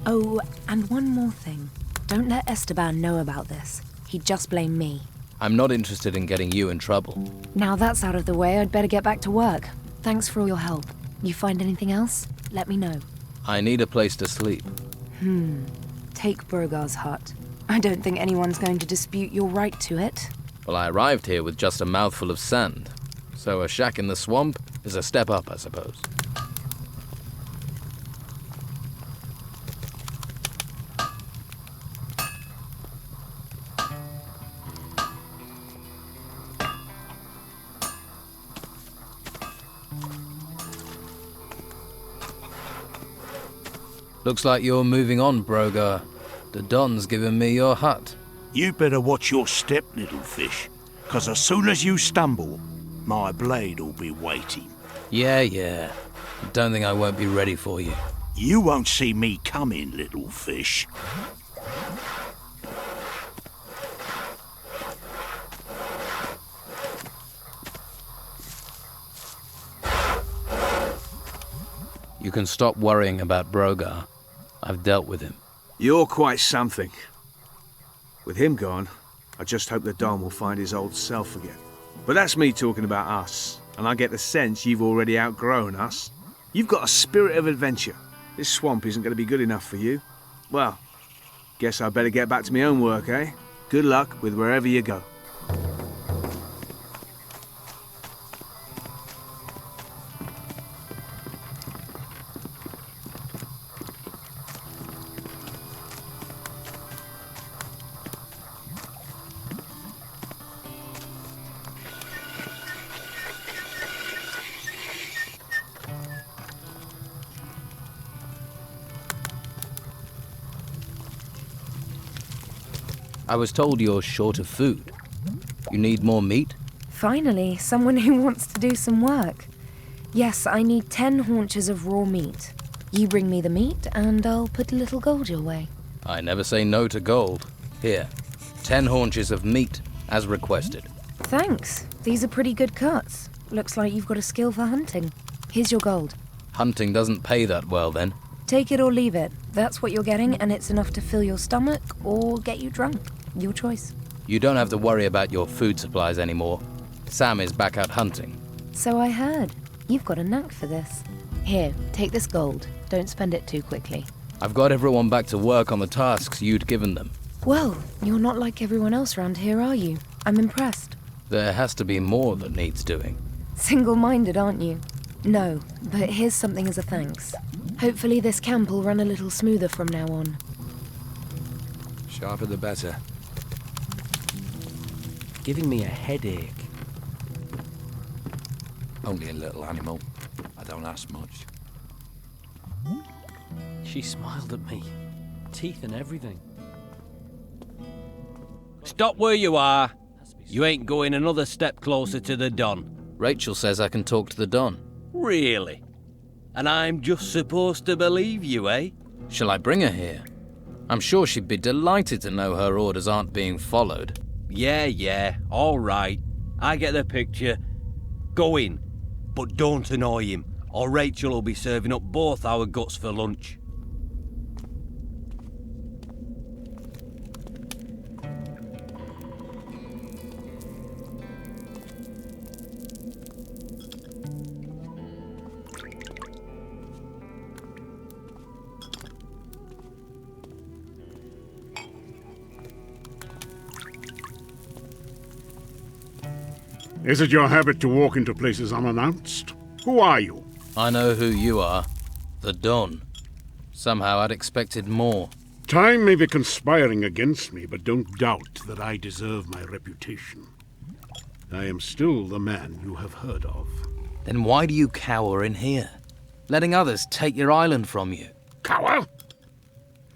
Oh, and one more thing. Don't let Esteban know about this. He'd just blame me. I'm not interested in getting you in trouble. Now that's out of the way, I'd better get back to work. Thanks for all your help. You find anything else? Let me know. I need a place to sleep. Take Brogar's hut. I don't think anyone's going to dispute your right to it. Well, I arrived here with just a mouthful of sand. So a shack in the swamp is a step up, I suppose. Looks like you're moving on, Brogar. The Don's given me your hut. You better watch your step, little fish, 'cause as soon as you stumble, my blade'll be waiting. Yeah. Don't think I won't be ready for you. You won't see me coming, little fish. You can stop worrying about Brogar. I've dealt with him. You're quite something. With him gone, I just hope the Don will find his old self again. But that's me talking about us, and I get the sense you've already outgrown us. You've got a spirit of adventure. This swamp isn't going to be good enough for you. Well, guess I better get back to my own work, eh? Good luck with wherever you go. I was told you're short of food. You need more meat? Finally, someone who wants to do some work. Yes, I need 10 haunches of raw meat. You bring me the meat, and I'll put a little gold your way. I never say no to gold. Here, 10 haunches of meat, as requested. Thanks. These are pretty good cuts. Looks like you've got a skill for hunting. Here's your gold. Hunting doesn't pay that well, then. Take it or leave it. That's what you're getting, and it's enough to fill your stomach or get you drunk. Your choice. You don't have to worry about your food supplies anymore. Sam is back out hunting. So I heard. You've got a knack for this. Here, take this gold. Don't spend it too quickly. I've got everyone back to work on the tasks you'd given them. Well, you're not like everyone else around here, are you? I'm impressed. There has to be more that needs doing. Single-minded, aren't you? No, but here's something as a thanks. Hopefully this camp will run a little smoother from now on. Sharper the better. Giving me a headache. Only a little animal. I don't ask much. She smiled at me. Teeth and everything. Stop where you are. You ain't going another step closer to the Don. Rachel says I can talk to the Don. Really? And I'm just supposed to believe you, eh? Shall I bring her here? I'm sure she'd be delighted to know her orders aren't being followed. Yeah, all right. I get the picture. Go in, but don't annoy him, or Rachel will be serving up both our guts for lunch. Is it your habit to walk into places unannounced? Who are you? I know who you are. The Don. Somehow I'd expected more. Time may be conspiring against me, but don't doubt that I deserve my reputation. I am still the man you have heard of. Then why do you cower in here? Letting others take your island from you. Cower?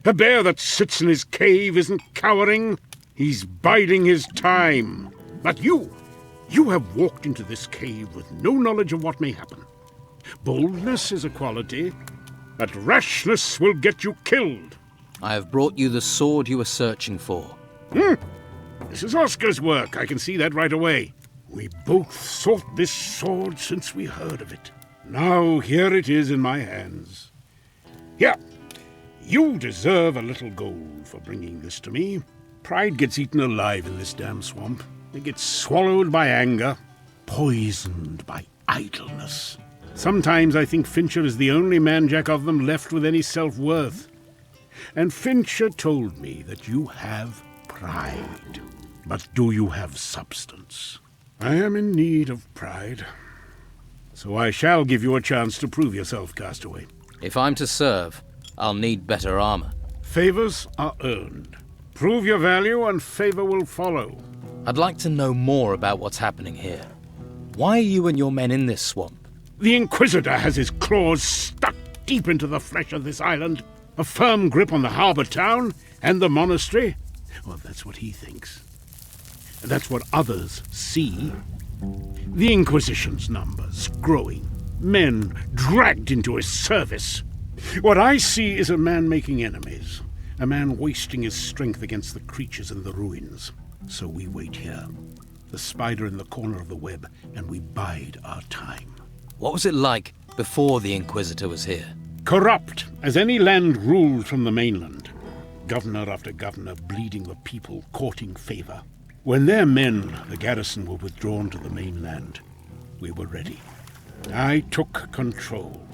A bear that sits in his cave isn't cowering. He's biding his time. But you have walked into this cave with no knowledge of what may happen. Boldness is a quality, but rashness will get you killed. I have brought you the sword you were searching for. This is Oscar's work. I can see that right away. We both sought this sword since we heard of it. Now here it is in my hands. Here, you deserve a little gold for bringing this to me. Pride gets eaten alive in this damn swamp. It gets swallowed by anger, poisoned by idleness. Sometimes I think Fincher is the only man-jack of them left with any self-worth. And Fincher told me that you have pride. But do you have substance? I am in need of pride. So I shall give you a chance to prove yourself, Castaway. If I'm to serve, I'll need better armor. Favors are earned. Prove your value and favor will follow. I'd like to know more about what's happening here. Why are you and your men in this swamp? The Inquisitor has his claws stuck deep into the flesh of this island, a firm grip on the harbour town, And the monastery? Well, that's what he thinks. That's what others see. The Inquisition's numbers growing. Men dragged into his service. What I see is a man making enemies. A man wasting his strength against the creatures in the ruins. So we wait here, the spider in the corner of the web, and we bide our time. What was it like before the Inquisitor was here? Corrupt as any land ruled from the mainland. Governor after governor bleeding the people, courting favor. When their men, the garrison, were withdrawn to the mainland, we were ready. I took control.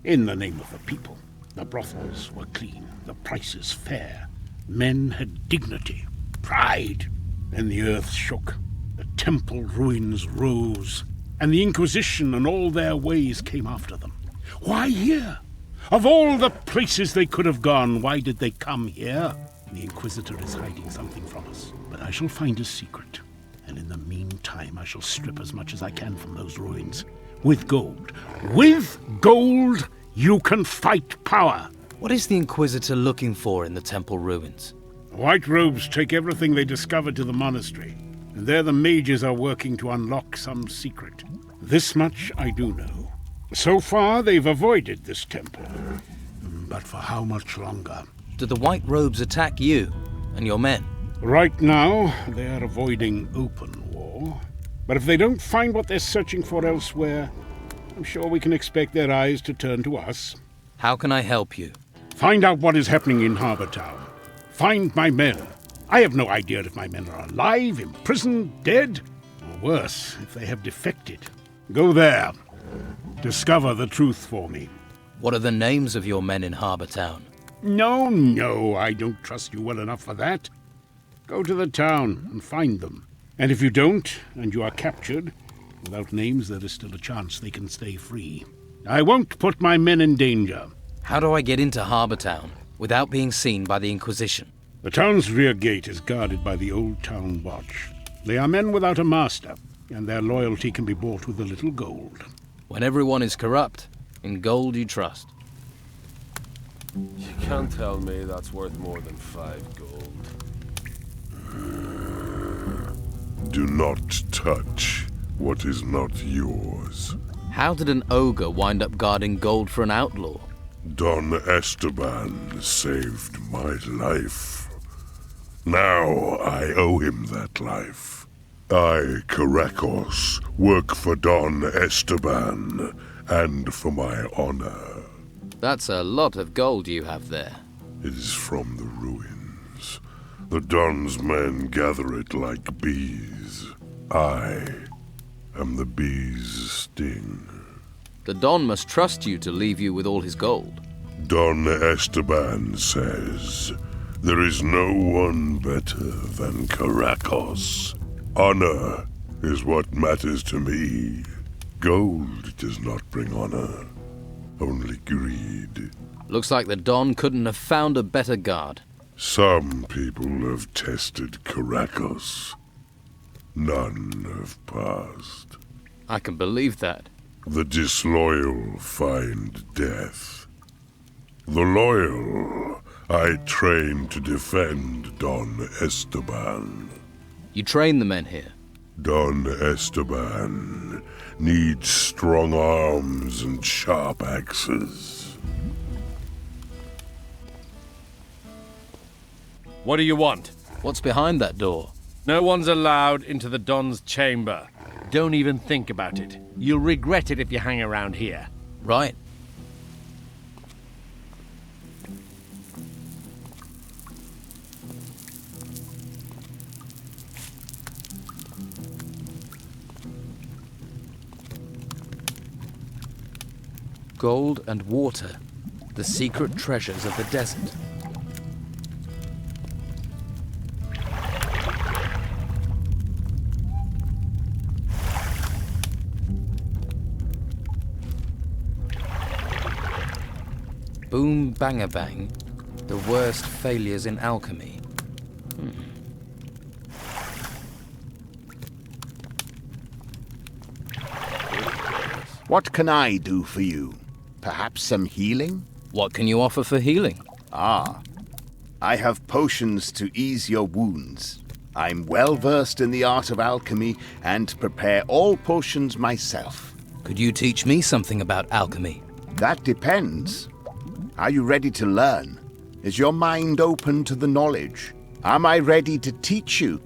In the name of the people. The brothels were clean, the prices fair. Men had dignity, pride. Then the earth shook, the temple ruins rose, and the Inquisition and all their ways came after them. Why here? Of all the places they could have gone, why did they come here? The Inquisitor is hiding something from us, but I shall find his secret. And in the meantime, I shall strip as much as I can from those ruins. With gold. With gold, you can fight power. What is the Inquisitor looking for in the temple ruins? The White Robes take everything they discover to the monastery, and there the mages are working to unlock some secret. This much I do know. So far, they've avoided this temple. But for how much longer? Do the White Robes attack you and your men? Right now, they are avoiding open war. But if they don't find what they're searching for elsewhere, I'm sure we can expect their eyes to turn to us. How can I help you? Find out what is happening in Harbour Town. Find my men. I have no idea if my men are alive, imprisoned, dead, or worse, if they have defected. Go there. Discover the truth for me. What are the names of your men in Harbour Town? No, I don't trust you well enough for that. Go to the town and find them. And if you don't, and you are captured, without names there is still a chance they can stay free. I won't put my men in danger. How do I get into Harbour Town without being seen by the Inquisition? The town's rear gate is guarded by the Old Town Watch. They are men without a master, and their loyalty can be bought with a little gold. When everyone is corrupt, in gold you trust. You can't tell me that's worth more than 5 gold. Do not touch what is not yours. How did an ogre wind up guarding gold for an outlaw? Don Esteban saved my life. Now I owe him that life. I, Caracos, work for Don Esteban and for my honor. That's a lot of gold you have there. It is from the ruins. The Don's men gather it like bees. I am the bee's sting. The Don must trust you to leave you with all his gold. Don Esteban says, there is no one better than Caracos. Honor is what matters to me. Gold does not bring honor, only greed. Looks like the Don couldn't have found a better guard. Some people have tested Caracos. None have passed. I can believe that. The disloyal find death. The loyal I train to defend Don Esteban. You train the men here? Don Esteban needs strong arms and sharp axes. What do you want? What's behind that door? No one's allowed into the Don's chamber. Don't even think about it. You'll regret it if you hang around here. Right. Gold and water, the secret treasures of the desert. Boom banga bang, the worst failures in alchemy. What can I do for you? Perhaps some healing? What can you offer for healing? Ah, I have potions to ease your wounds. I'm well versed in the art of alchemy and prepare all potions myself. Could you teach me something about alchemy? That depends. Are you ready to learn? Is your mind open to the knowledge? Am I ready to teach you?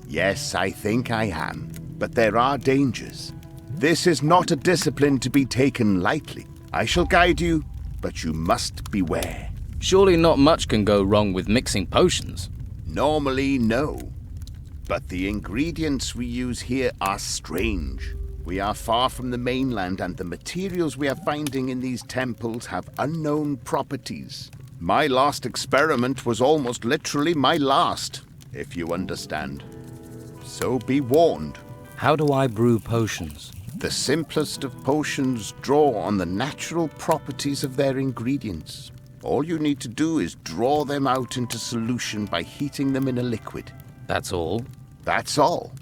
Yes, I think I am, but there are dangers. This is not a discipline to be taken lightly. I shall guide you, but you must beware. Surely not much can go wrong with mixing potions. Normally, no. But the ingredients we use here are strange. We are far from the mainland, and the materials we are finding in these temples have unknown properties. My last experiment was almost literally my last, if you understand. So be warned. How do I brew potions? The simplest of potions draw on the natural properties of their ingredients. All you need to do is draw them out into solution by heating them in a liquid. That's all? That's all.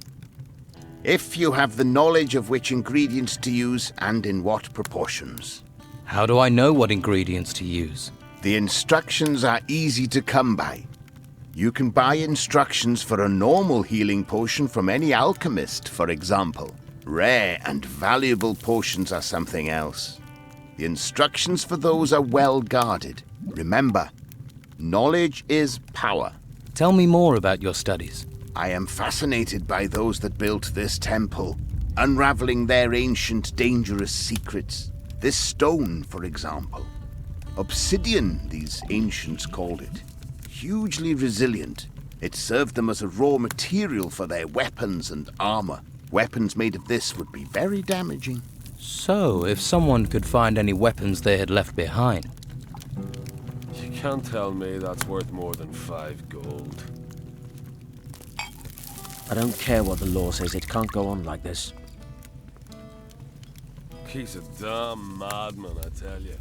If you have the knowledge of which ingredients to use and in what proportions. How do I know what ingredients to use? The instructions are easy to come by. You can buy instructions for a normal healing potion from any alchemist, for example. Rare and valuable potions are something else. The instructions for those are well guarded. Remember, knowledge is power. Tell me more about your studies. I am fascinated by those that built this temple, unraveling their ancient, dangerous secrets. This stone, for example. Obsidian, these ancients called it. Hugely resilient. It served them as a raw material for their weapons and armor. Weapons made of this would be very damaging. So, if someone could find any weapons they had left behind... You can't tell me that's worth more than 5 gold. I don't care what the law says, it can't go on like this. He's a damn madman, I tell you.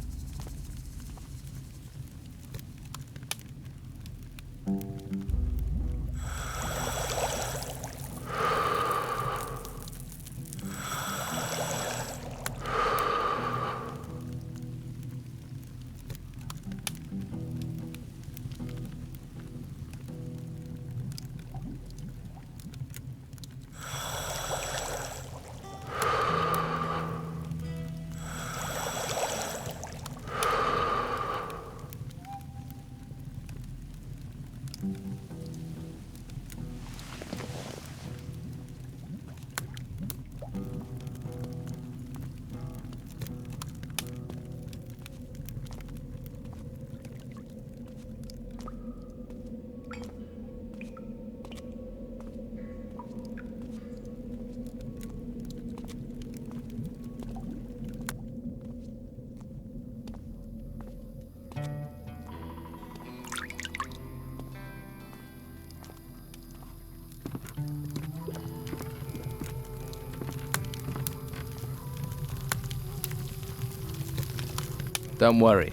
Don't worry.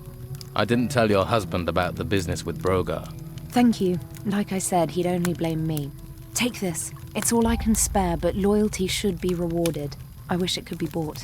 I didn't tell your husband about the business with Brogar. Thank you. Like I said, he'd only blame me. Take this. It's all I can spare, but loyalty should be rewarded. I wish it could be bought.